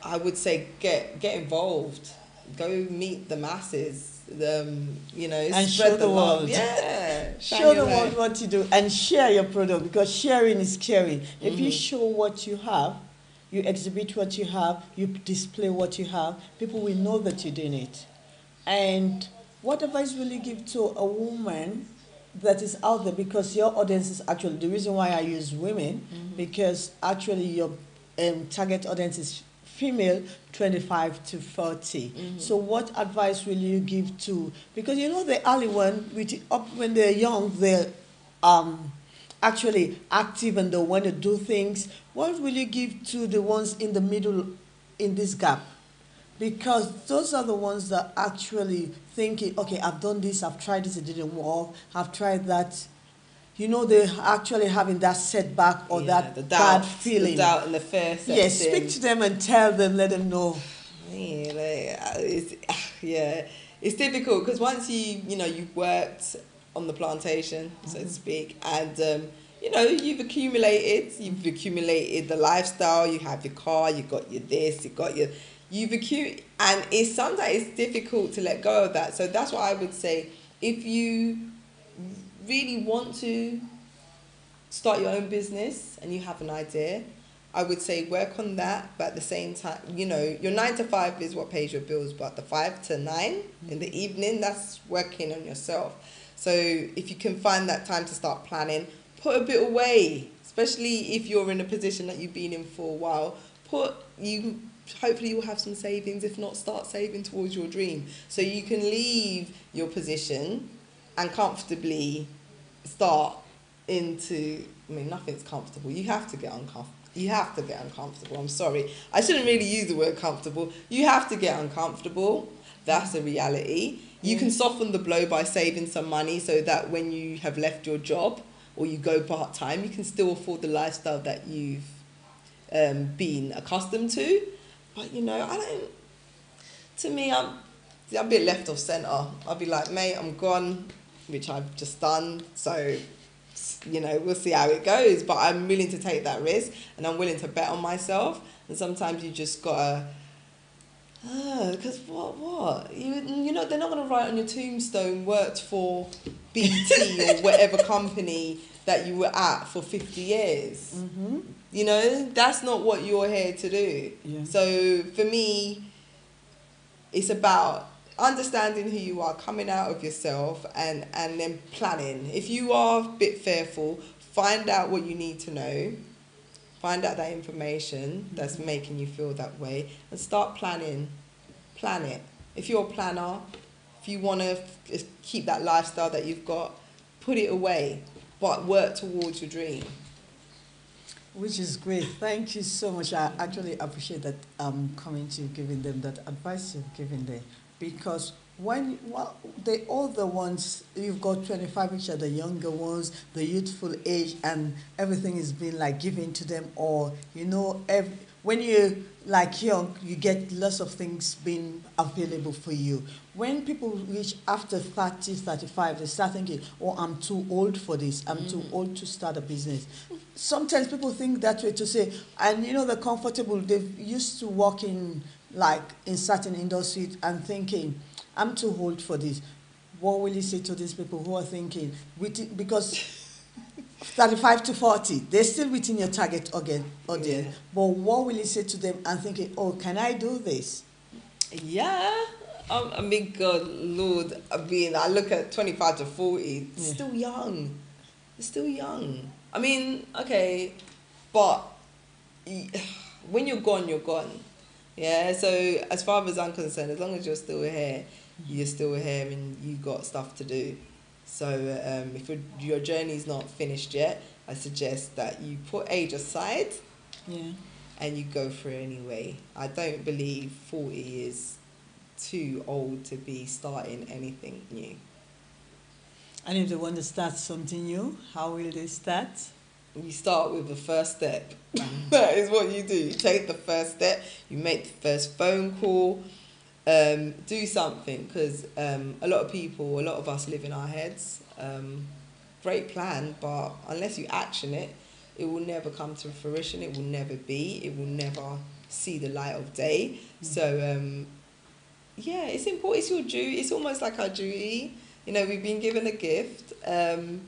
I would say get involved, go meet the masses, and show the world. Show the world what you do, and share your product, because sharing is caring. If you show what you have, you exhibit what you have, you display what you have, people will know that you're doing it. And what advice will you give to a woman that is out there? Because your audience is actually the reason why I use women, because actually your target audience is female 25 to 40. So what advice will you give to, because you know the early one, which up when they're young, they're um, actually active and they want to do things. What will you give to the ones in the middle in this gap? Because those are the ones that actually thinking, okay, I've done this, I've tried this, it didn't work, I've tried that. You know, they're actually having that setback or Yeah, that the bad doubt, feeling. the doubt and the fear sets Yes, speak in. to them and tell them, let them know. Yeah, yeah, it's difficult because once you've worked on the plantation, so to speak, and you've accumulated the lifestyle. You have your car, you got your this, and it's sometimes it's difficult to let go of that. So that's what I would say. If you really want to start your own business and you have an idea, I would say work on that, but at the same time, your 9 to 5 is what pays your bills, but the 5 to 9 in the evening, that's working on yourself. So if you can find that time to start planning, put a bit away, especially if you're in a position that you've been in for a while. Hopefully you'll have some savings. If not, start saving towards your dream, so you can leave your position and comfortably start into, nothing's comfortable. You have to get uncomfortable. I'm sorry. I shouldn't really use the word comfortable. You have to get uncomfortable. That's a reality. You can soften the blow by saving some money so that when you have left your job or you go part-time, you can still afford the lifestyle that you've been accustomed to. But, I'm a bit left of centre. I'll be like, mate, I'm gone, which I've just done. So, we'll see how it goes. But I'm willing to take that risk and I'm willing to bet on myself. And sometimes you just gotta, because what? They're not going to write on your tombstone, worked for BT or whatever company that you were at for 50 years. That's not what you're here to do. Yeah. So for me, it's about understanding who you are, coming out of yourself, and then planning. If you are a bit fearful, find out what you need to know, find out that information that's making you feel that way, and start planning. Plan it. If you're a planner, if you want to keep that lifestyle that you've got, put it away, but work towards your dream. Which is great. Thank you so much. I actually appreciate that coming to you, giving them that advice you've given them. Because they all the ones, you've got 25, which are the younger ones, the youthful age, and everything is being like given to them. Or, when you're like young, you get lots of things being available for you. When people reach after 30, 35, they start thinking, oh, I'm too old for this. I'm too old to start a business. Sometimes people think that way to say, and they're comfortable. They've used to work in certain industries and thinking, I'm too old for this. What will you say to these people who are thinking, because 35 to 40, they're still within your target audience. Yeah. But what will you say to them and thinking, oh, can I do this? Yeah. God, Lord, I look at 25 to 40, it's still young. It's still young. Okay, but when you're gone, you're gone. Yeah, so as far as I'm concerned, as long as you're still here, you're still here and you got stuff to do. So if your journey's not finished yet, I suggest that you put age aside and you go for it anyway. I don't believe 40 is too old to be starting anything new. And if they want to start something new, how will they start? You start with the first step. That is what you do. You take the first step, you make the first phone call, do something, because a lot of us live in our heads. Great plan, but unless you action it, it will never come to fruition. It will never never see the light of day. So it's important. It's your duty. It's almost like our duty. We've been given a gift, and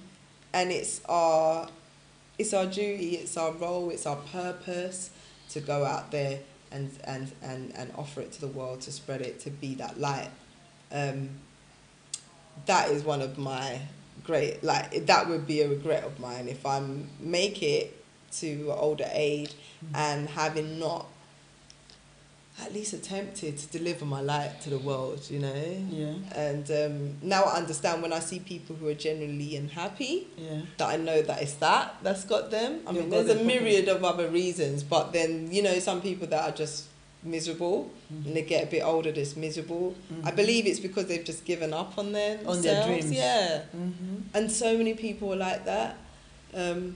it's our duty, it's our role, it's our purpose to go out there and offer it to the world, to spread it, to be that light. that is one of my great, like, that would be a regret of mine if I make it to an older age and having not at least attempted to deliver my light to the world, you know? Yeah. And now I understand when I see people who are genuinely unhappy, Yeah. that I know that it's that's got them. I You've mean, got there's a the myriad of other reasons, but then, you know, some people that are just miserable and they get a bit older, they're miserable. I believe it's because they've just given up on themselves. On their dreams. Yeah. Mm-hmm. And so many people are like that. I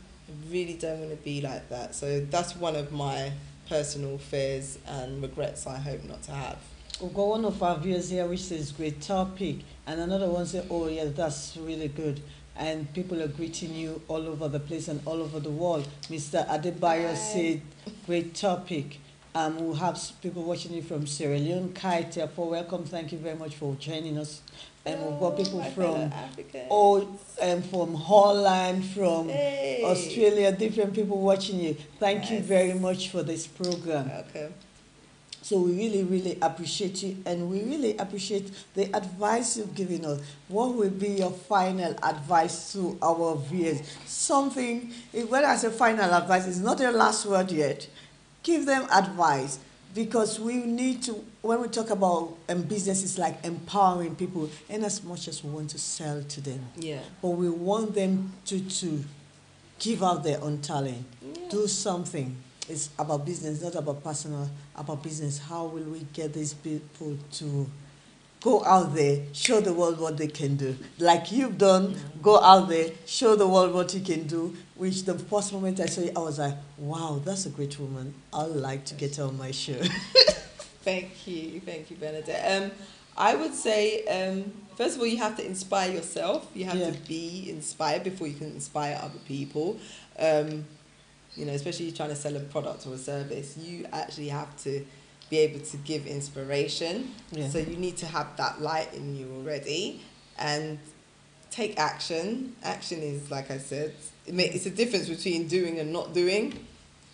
really don't want to be like that. So that's one of my personal fears and regrets I hope not to have. We've got one of our viewers here which says great topic, and another one says, oh yeah, that's really good. And people are greeting you all over the place and all over the world. Mr. Adebayo said, great topic. We'll have people watching you from Sierra Leone, Kai, therefore welcome, thank you very much for joining us. And we've got people from Holland, from Australia, different people watching you. Thank you very much for this program. Okay. So we really, really appreciate you, and we really appreciate the advice you've given us. What will be your final advice to our viewers? Something, when I say final advice, it's not your last word yet. Give them advice, because we need to, when we talk about business, it's like empowering people, and as much as we want to sell to them. Yeah. But we want them to give out their own talent, do something. It's about business, not about personal, about business. How will we get these people to go out there, show the world what they can do? Like you've done, go out there, show the world what you can do, which the first moment I saw you, I was like, wow, that's a great woman. I'd like to get her on my show. Thank you, Bernadette. I would say, first of all, you have to inspire yourself. You have to be inspired before you can inspire other people. You know, especially trying to sell a product or a service, you actually have to be able to give inspiration. Yeah. So you need to have that light in you already, and take action. Action is, like I said, it's a difference between doing and not doing.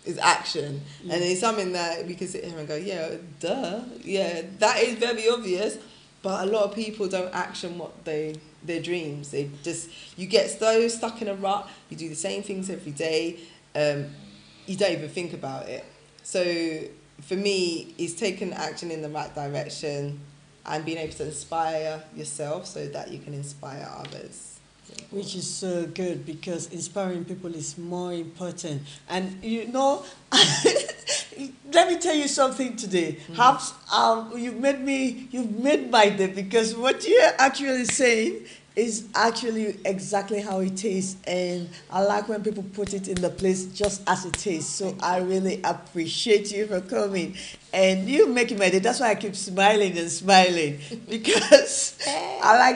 Is action. And it's something that we can sit here and go, yeah, duh, yeah, that is very obvious, but a lot of people don't action what their dreams. They just, you get so stuck in a rut, you do the same things every day, you don't even think about it. So for me, it's taking action in the right direction and being able to inspire yourself so that you can inspire others. Which is so good, because inspiring people is more important. And you know, let me tell you something today. You've made my day, because what you're actually saying is actually exactly how it is, and I like when people put it in the place just as it is. So I really appreciate you for coming, and you making my day. That's why I keep smiling and smiling, because I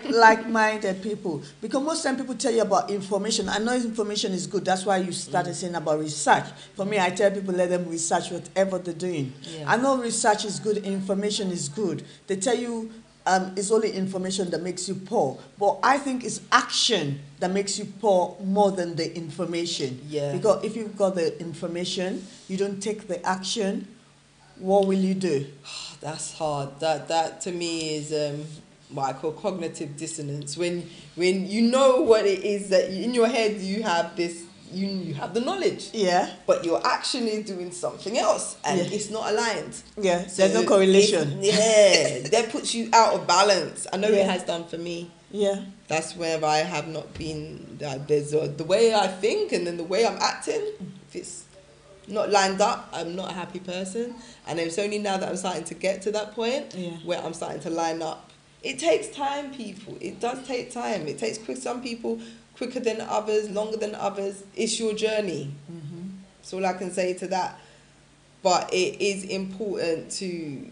like-minded people. Because most time people tell you about information. I know information is good. That's why you started saying about research. For me, I tell people, let them research whatever they're doing. Yeah. I know research is good, information is good. They tell you it's only information that makes you poor. But I think it's action that makes you poor more than the information. Yeah. Because if you've got the information, you don't take the action, what will you do? That's hard. That to me is what I call cognitive dissonance. When you know what it is that in your head you have this, you have the knowledge. Yeah. But your action is doing something else, and it's not aligned. Yeah. So there's no correlation. That puts you out of balance. I know it has done for me. Yeah. That's where I have not been. There's the way I think, and then the way I'm acting. If it's not lined up, I'm not a happy person. And it's only now that I'm starting to get to that point where I'm starting to line up. It takes time, people. It does take time. It takes some people quicker than others, longer than others. It's your journey. Mm-hmm. That's all I can say to that. But it is important to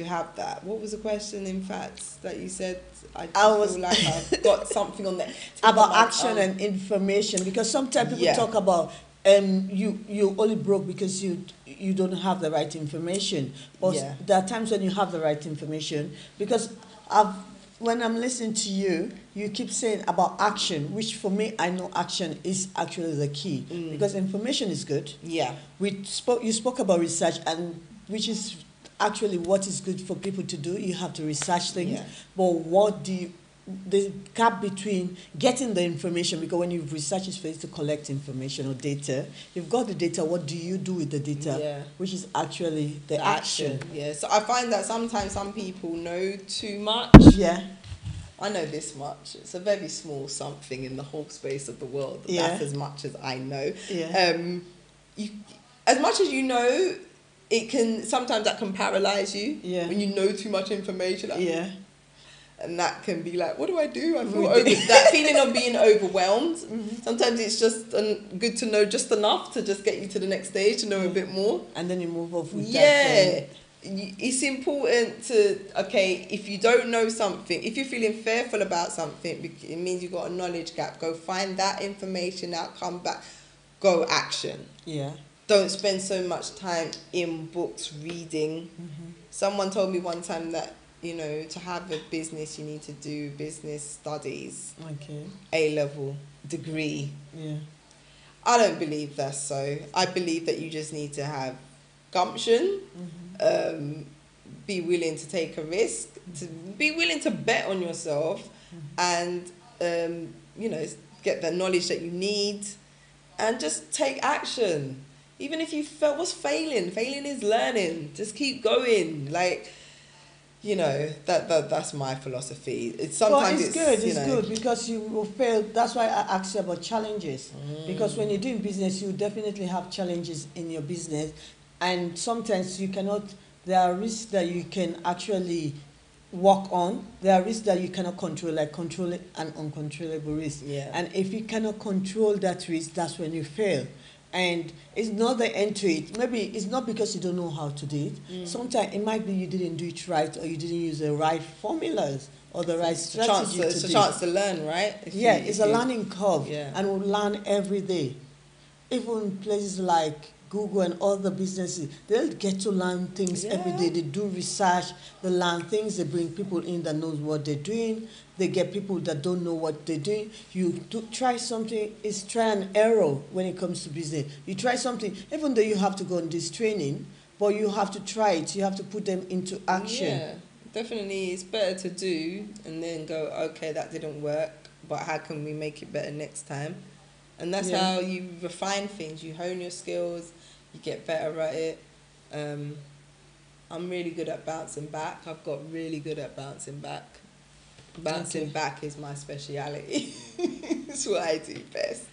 have that. What was the question, in fact, that you said? I feel like I've got something on there. About action and information, because sometimes people talk about you only broke because you don't have the right information. But there are times when you have the right information, because when I'm listening to you, you keep saying about action, which for me, I know action is actually the key. Because information is good. Yeah. You spoke about research, and which is actually what is good for people to do. You have to research things. Yeah. But what do you, the gap between getting the information, because when you've researched is for you to collect information or data, you've got the data, what do you do with the data? Yeah. Which is actually the action. Yeah. So I find that sometimes some people know too much. Yeah. I know this much. It's a very small something in the whole space of the world. Yeah. That's as much as I know. Yeah. You, as much as you know, it can sometimes that can paralyze you. Yeah. When you know too much information. Yeah. And that can be like, what do I do? I feel that feeling of being overwhelmed. Mm-hmm. Sometimes it's just good to know just enough to just get you to the next stage, to know a bit more. And then you move off with that. Yeah. It's important to, okay, if you don't know something, if you're feeling fearful about something, it means you've got a knowledge gap. Go find that information out, come back, go action. Yeah. Don't spend so much time in books reading. Mm-hmm. Someone told me one time that, you know, to have a business, you need to do business studies. Okay. A-level degree. Yeah. I don't believe that's so. I believe that you just need to have gumption, be willing to take a risk, to be willing to bet on yourself, and, you know, get the knowledge that you need, and just take action. Even if you what's failing? Failing is learning. Just keep going. Like, you know, that's my philosophy. It's sometimes it's good. It's good because you will fail. That's why I asked you about challenges. Because when you're doing business, you definitely have challenges in your business, and sometimes you cannot. There are risks that you can actually work on. There are risks that you cannot control, like control an uncontrollable risk. Yeah. And if you cannot control that risk, that's when you fail. And it's not the end to it. Maybe it's not because you don't know how to do it. Sometimes it might be you didn't do it right, or you didn't use the right formulas or the right strategy. It's a chance to learn, right? It's a learning curve, Yeah. and we'll learn every day. Even places like Google and other businesses, they'll get to learn things every day. They do research, they learn things, they bring people in that knows what they're doing. They get people that don't know what they're doing. You do try something, it's try and error when it comes to business. You try something, even though you have to go on this training, but you have to try it. You have to put them into action. Yeah, definitely. It's better to do and then go, okay, that didn't work, but how can we make it better next time? And that's how you refine things. You hone your skills, you get better at it. I'm really good at bouncing back. I've got really good at bouncing back. Bouncing back is my speciality. It's what I do best.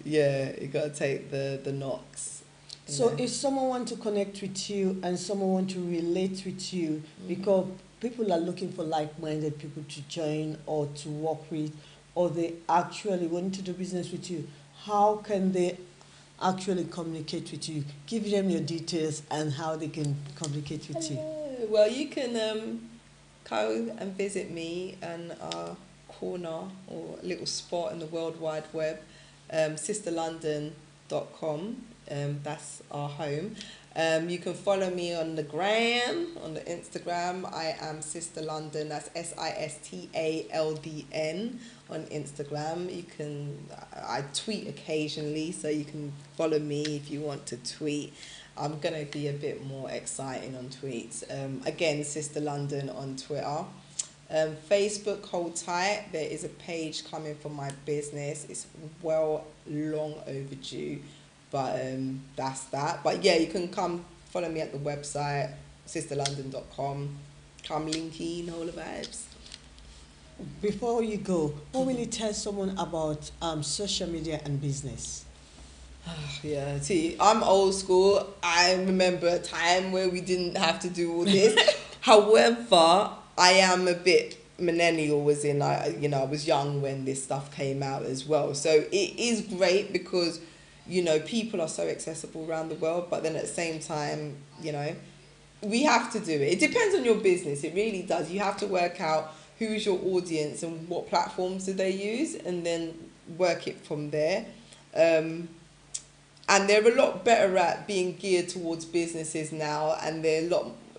You got to take the knocks. So if someone wants to connect with you and someone wants to relate with you, because people are looking for like-minded people to join or to work with, or they actually want to do business with you, how can they actually communicate with you? Give them your details and how they can communicate with you. Well, you can go and visit me in our corner or little spot in the World Wide Web, sisterlondon.com. That's our home. You can follow me on the gram, on the Instagram. I am Sista London. That's SISTALDN on Instagram. I tweet occasionally, so you can follow me if you want to tweet. I'm going to be a bit more exciting on tweets. Again, Sista London on Twitter. Facebook, hold tight. There is a page coming for my business. It's long overdue. But that's that. But yeah, you can come follow me at the website, sisterlondon.com. Come link in, all the vibes. Before you go, what will you tell someone about social media and business? Yeah, see, I'm old school. I remember a time where we didn't have to do all this. However, I am a bit millennial, as in I was young when this stuff came out as well. So it is great because people are so accessible around the world, but then at the same time, we have to do it. It depends on your business. It really does. You have to work out who's your audience and what platforms do they use, and then work it from there. And they're a lot better at being geared towards businesses now, and they're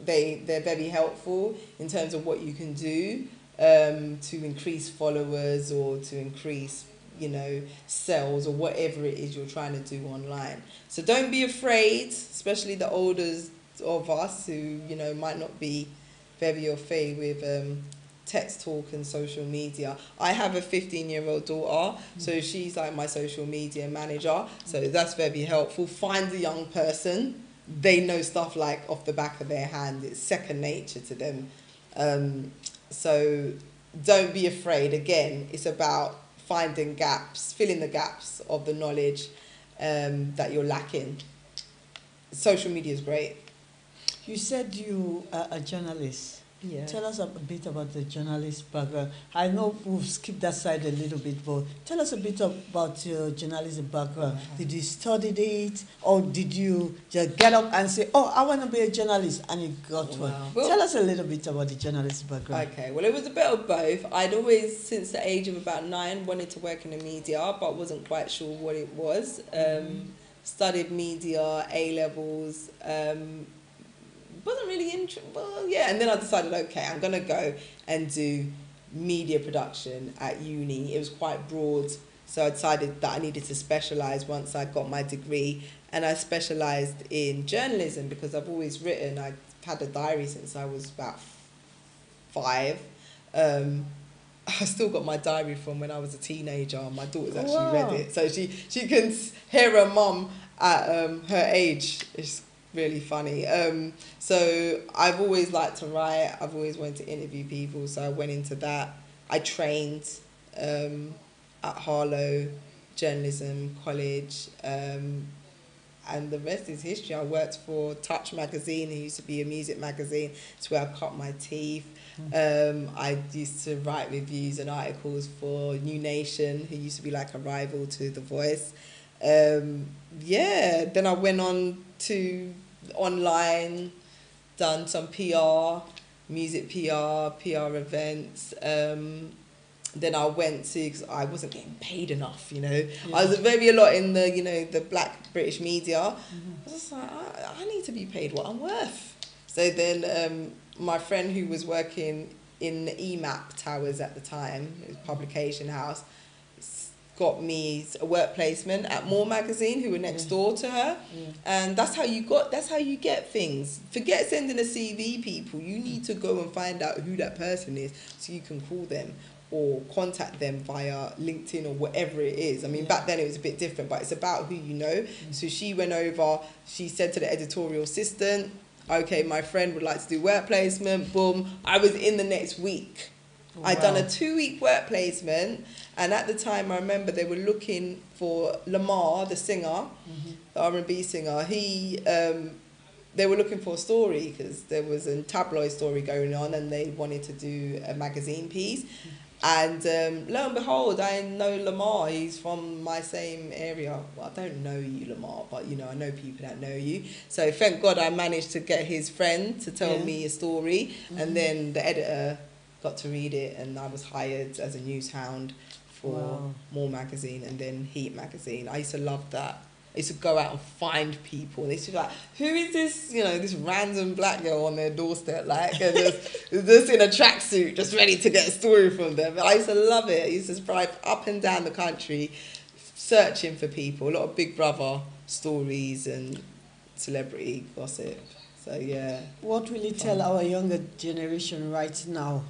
very helpful in terms of what you can do to increase followers or to increase sales or whatever it is you're trying to do online. So don't be afraid, especially the older of us who, you know, might not be very au fait with text talk and social media. I have a 15-year-old daughter, so she's like my social media manager, so that's very helpful. Find a young person, they know stuff like off the back of their hand. It's second nature to them. So don't be afraid. Again, it's about finding gaps, filling the gaps of the knowledge that you're lacking. Social media is great. You said you are a journalist. Yeah. Tell us a bit about the journalist background. I know we've skipped that side a little bit, but tell us a bit about your journalism background. Did you study it, or did you just get up and say, "Oh, I want to be a journalist," and you got one? Well, tell us a little bit about the journalist background. Okay, well, it was a bit of both. I'd always, since the age of about 9, wanted to work in the media, but wasn't quite sure what it was. Studied media, A-levels, wasn't really and then I decided, okay, I'm gonna go and do media production at uni. It was quite broad, so I decided that I needed to specialise once I got my degree, and I specialised in journalism because I've always written. I've had a diary since I was about 5. I still got my diary from when I was a teenager. My daughter's actually read it, so she can hear her mum at her age. It's really funny. So I've always liked to write. I've always wanted to interview people, so I went into that. I trained at Harlow Journalism College, and the rest is history. I worked for Touch magazine. It used to be a music magazine. It's where I cut my teeth. I used to write reviews and articles for New Nation, who used to be like a rival to The Voice. Then I went on to online, done some PR, music PR events. Then I went to, because I wasn't getting paid enough, you know. Yeah. I was a lot in the, you know, the black British media. I was just like, I need to be paid what I'm worth. So then my friend who was working in the EMAP Towers at the time, it was a publication house, got me a work placement at More magazine, who were next door to her. And that's how you get things. Forget sending a CV, people. You need to go and find out who that person is so you can call them or contact them via LinkedIn or whatever it is. I mean, back then it was a bit different, but it's about who you know. So she went over, she said to the editorial assistant, okay, my friend would like to do work placement, boom. I was in the next week. Wow. I'd done a 2-week work placement, and at the time I remember they were looking for Lamar, the singer, the R&B singer. They were looking for a story because there was a tabloid story going on and they wanted to do a magazine piece. And lo and behold, I know Lamar. He's from my same area. Well, I don't know you, Lamar, but you know, I know people that know you. So thank God I managed to get his friend to tell me a story, and then the editor got to read it, and I was hired as a news hound for More magazine and then Heat magazine. I used to love that. I used to go out and find people. They used to be like, who is this, you know, this random black girl on their doorstep, like, and just in a tracksuit, just ready to get a story from them. I used to love it. I used to drive up and down the country searching for people. A lot of Big Brother stories and celebrity gossip. So, yeah. What will you tell our younger generation right now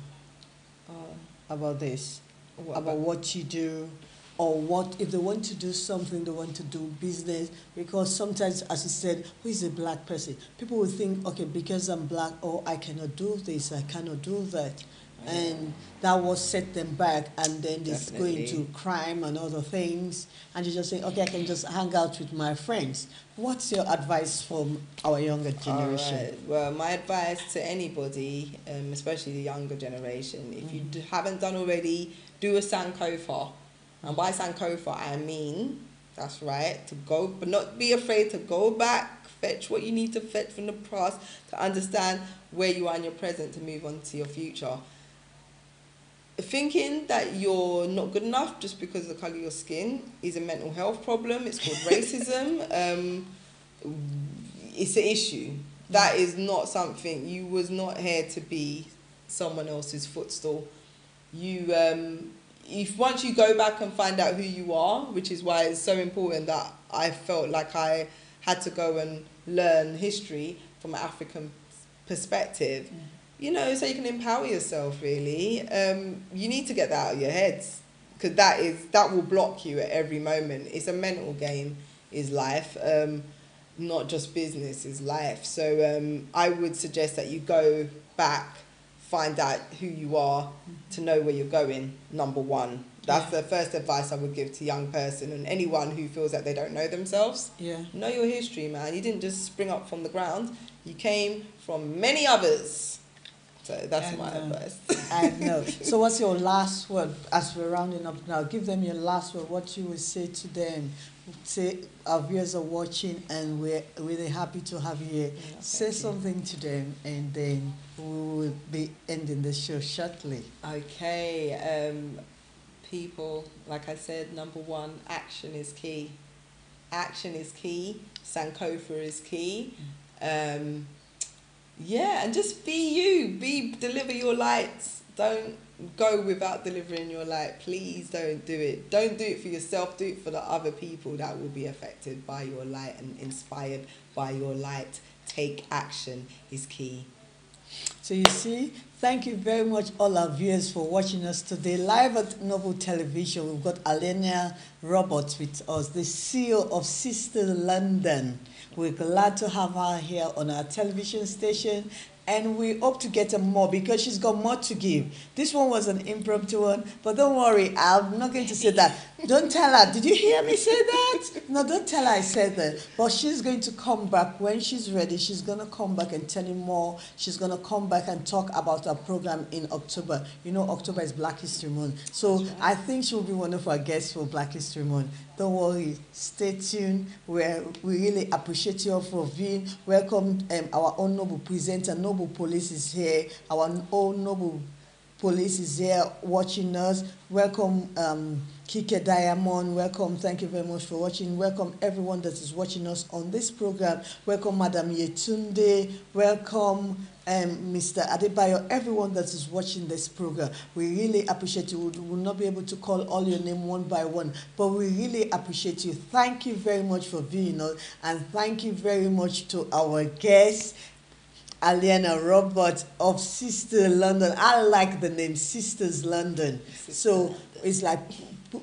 about this? About what you do? Or what, if they want to do something, they want to do business, because sometimes, as you said, who is a black person? People will think, okay, because I'm black, oh, I cannot do this, I cannot do that. And that will set them back, and then it's going to crime and other things, and you just say, okay, I can just hang out with my friends. What's your advice for our younger generation? Right. Well, my advice to anybody, especially the younger generation, if you haven't done already, do a Sankofa. And by Sankofa, I mean, that's right, to go, but not be afraid to go back, fetch what you need to fetch from the past, to understand where you are in your present, to move on to your future. Thinking that you're not good enough just because of the colour of your skin is a mental health problem. It's called racism. It's an issue. That is not something, you was not here to be someone else's footstool. If once you go back and find out who you are, which is why it's so important that I felt like I had to go and learn history from an African perspective, you know, so you can empower yourself, really. You need to get that out of your heads, because that will block you at every moment. It's a mental game, is life. Not just business, is life. So I would suggest that you go back, find out who you are, to know where you're going, number one. That's the first advice I would give to a young person and anyone who feels that they don't know themselves. Yeah. Know your history, man. You didn't just spring up from the ground. You came from many others. So that's my advice. I know. So what's your last word as we're rounding up now? Give them your last word, what you would say to them. Say our viewers are watching and we're really happy to have you here. Yeah, say something to them and then we will be ending the show shortly. Okay. People, like I said, number one, action is key. Action is key. Sankofa is key. Yeah, and just be you. Deliver your lights. Don't go without delivering your light. Please don't do it. Don't do it for yourself. Do it for the other people that will be affected by your light and inspired by your light. Take action is key. So you see, thank you very much all our viewers for watching us today. Live at Noble Television, we've got Alinah Roberts with us, the CEO of Sista London. We're glad to have her here on our television station. And we hope to get her more because she's got more to give. This one was an impromptu one, but don't worry, I'm not going to say that. Don't tell her, did you hear me say that? No, don't tell her I said that. But she's going to come back when she's ready. She's going to come back and tell you more. She's going to come back and talk about our program in October. You know, October is Black History Month. So right. I think she'll be one of our guests for Black History Month. Don't worry, stay tuned. We really appreciate you all for viewing. Welcome our own Noble presenter, Noble Police is here. Our own Noble Police is here watching us. Welcome Kike Diamond. Welcome. Thank you very much for watching. Welcome everyone that is watching us on this program. Welcome Madam Yetunde. Welcome Mr. Adebayo, everyone that is watching this program. We really appreciate you. We will not be able to call all your name one by one, but we really appreciate you. Thank you very much for viewing us, and thank you very much to our guests, Alinah Roberts of Sista London. I like the name Sisters London. So it's like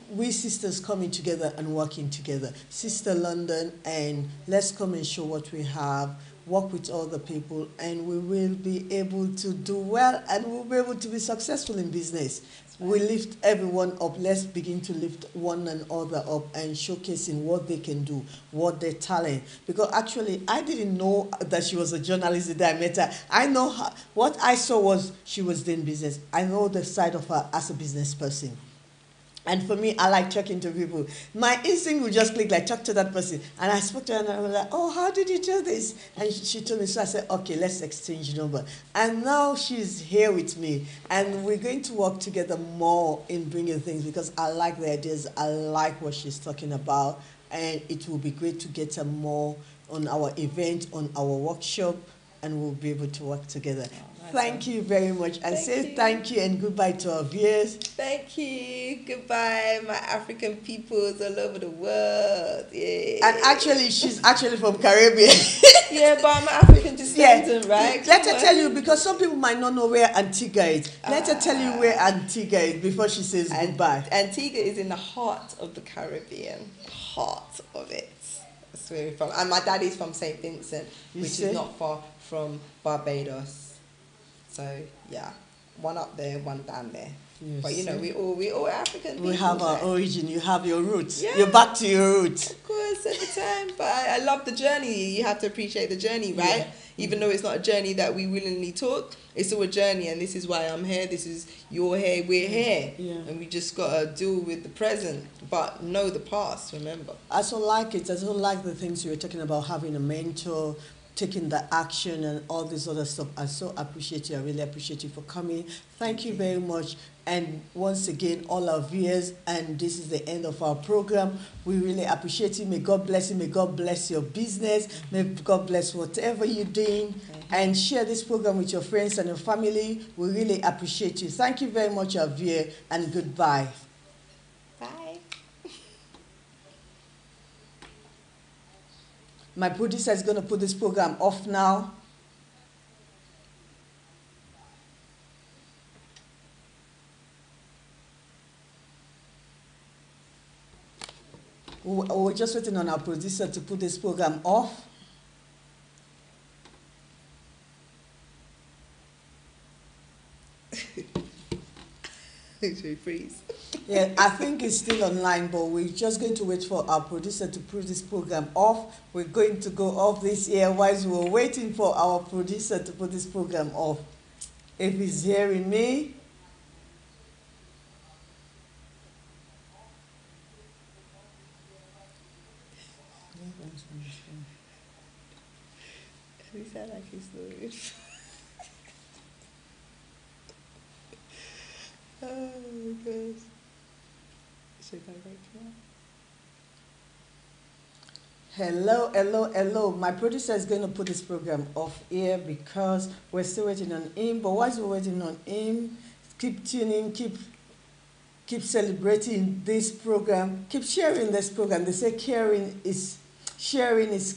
we sisters coming together and working together. Sista London, and let's come and show what we have. Work with other people, and we will be able to do well, and we'll be able to be successful in business. We lift everyone up. Let's begin to lift one another up and showcasing what they can do, what their talent. Because actually, I didn't know that she was a journalist the day I met her. I know her. What I saw was she was doing business. I know the side of her as a business person. And for me, I like talking to people. My instinct would just click, like, talk to that person. And I spoke to her and I was like, oh, how did you do this? And she told me, so I said, okay, let's exchange number. And now she's here with me. And we're going to work together more in bringing things because I like the ideas. I like what she's talking about. And it will be great to get her more on our event, on our workshop, and we'll be able to work together. Thank you very much. And thank you and goodbye to our viewers. Thank you. Goodbye, my African peoples all over the world. Yeah. And actually, she's actually from Caribbean. Yeah, but I'm African descendant, right? Let her tell you, because some people might not know where Antigua is. Let her tell you where Antigua is before she says goodbye. Antigua is in the heart of the Caribbean. Heart of it. That's where we're from. And my dad is from St. Vincent, which is not far from Barbados. So yeah, one up there, one down there. Yes. But you know, we all African people. We have our origin. You have your roots. Yeah. You're back to your roots. Of course, every time. But I love the journey. You have to appreciate the journey, right? Yeah. Even though it's not a journey that we willingly took, it's still a journey, and this is why I'm here. This is you're here, we're here, and we just gotta deal with the present, but know the past. Remember. I so like it. I so like the things you were talking about, having a mentor, taking the action and all this other stuff. I so appreciate you. I really appreciate you for coming. Thank you very much. And once again, all our viewers, and this is the end of our program. We really appreciate you. May God bless you. May God bless your business. May God bless whatever you're doing. And share this program with your friends and your family. We really appreciate you. Thank you very much, our viewer, and goodbye. Bye. My producer is going to put this program off now. we're just waiting on our producer to put this program off. Should we freeze? Yeah, I think it's still online, but we're just going to wait for our producer to put this program off. We're going to go off this year whilst we're waiting for our producer to put this program off. If he's hearing me. He sound like he's snoring. Oh my gosh. Should I go now? Hello, hello, hello. My producer is going to put this program off air because we're still waiting on him. But whilst we're waiting on him, keep tuning, keep celebrating this program, keep sharing this program. They say sharing is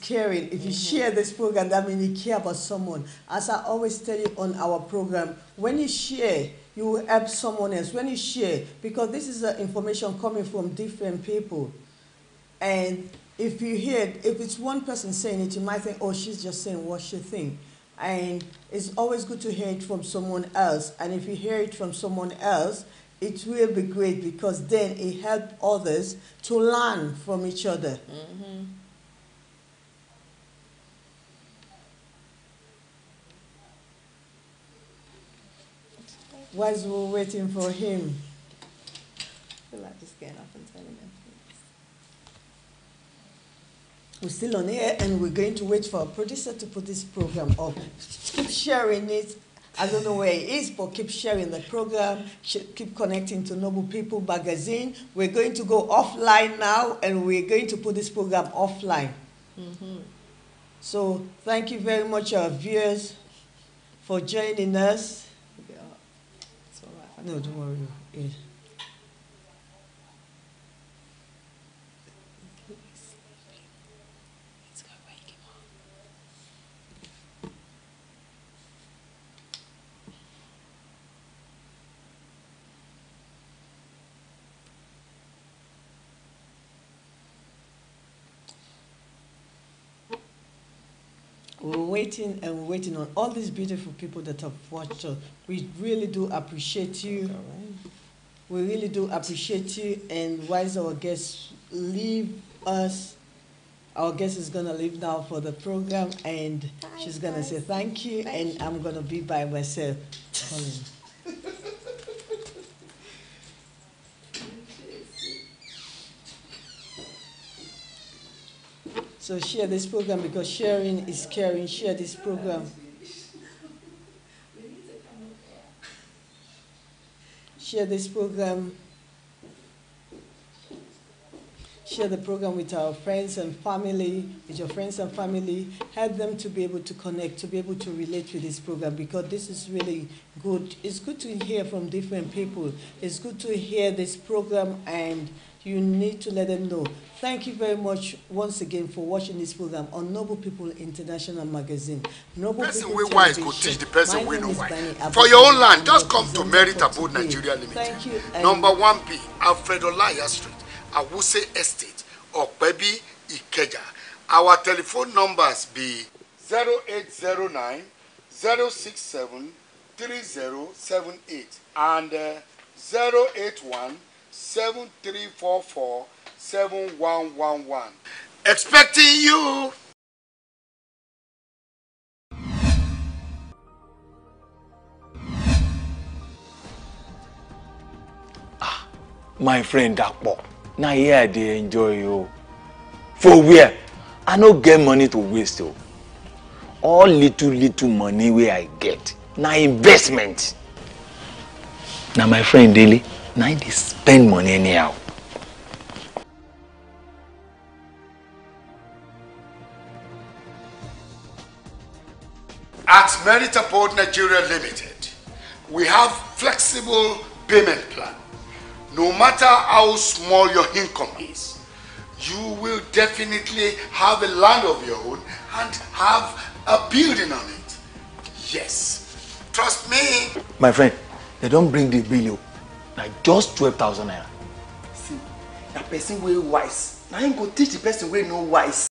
caring. If you share this program, that means you care about someone. As I always tell you on our program, when you share, you will help someone else. When you share, because this is information coming from different people. And if you hear, if it's one person saying it, you might think, oh, she's just saying what she thinks. And it's always good to hear it from someone else. And if you hear it from someone else, it will be great because then it helps others to learn from each other. Mm-hmm. Whilst we're waiting for him. I feel like just getting up and telling him. We're still on air and we're going to wait for our producer to put this program up. Keep sharing it. I don't know where it is, but keep sharing the program. Keep connecting to Noble People Magazine. We're going to go offline now and we're going to put this program offline. Mm-hmm. So thank you very much, our viewers, for joining us. It's all right. No, don't worry. Yeah. We're waiting and we're waiting on all these beautiful people that have watched us. We really do appreciate you. We really do appreciate you. And whilst our guests leave us, our guest is going to leave now for the program. And she's going to say thank you. And I'm going to be by myself. So share this program because sharing is caring. Share this program. Share this program. Share the program with our friends and family, with your friends and family. Help them to be able to connect, to be able to relate with this program because this is really good. It's good to hear from different people. It's good to hear this program and you need to let them know. Thank you very much once again for watching this program on Noble People International Magazine. Noble person People wey wise go teach the person wey no wise. For your own land, just come to Merit Abode Nigeria Limited. Thank you. Number 1B, Alfredo Laya Street, Awuse Estate, Okpebi, Ikeja. Our telephone numbers be 0809 067 3078 and 081 7344 7111. Expecting you. My friend Dakpo, now here they enjoy you. For where? I no get money to waste. Oh. All little money where I get. Now investment. Now my friend Daily, now they spend money anyhow. At Merit Abode Nigeria Limited, we have flexible payment plan. No matter how small your income is, you will definitely have a land of your own and have a building on it. Yes, trust me. My friend, they don't bring the bill. Like just 12,000 naira. See, na person wey wise na him go teach the person wey no wise.